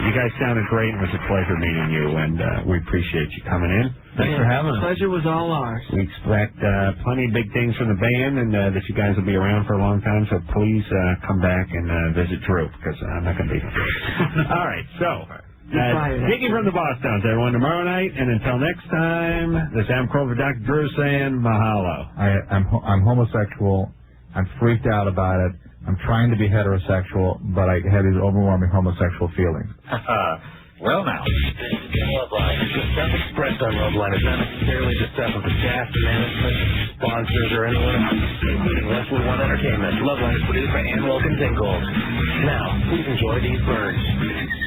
You guys sounded great. It was a pleasure meeting you, and we appreciate you coming in. Thanks for having us. The pleasure was all ours. We expect plenty of big things from the band, and that you guys will be around for a long time, so please come back and visit Drew, because I'm not going to be here. All right, so... Digging from the Bosstones, everyone, tomorrow night, and until next time, this is Adam Kroll, Dr. Drew saying mahalo. I'm homosexual. I'm freaked out about it. I'm trying to be heterosexual, but I have these overwhelming homosexual feelings. Well, now. Loveline. The stuff expressed on Loveline is not necessarily the stuff of the staff, management, sponsors, or anyone else, including Westwood One Entertainment. Loveline is produced by Ann Wilkins Ingold. Now, please enjoy these birds.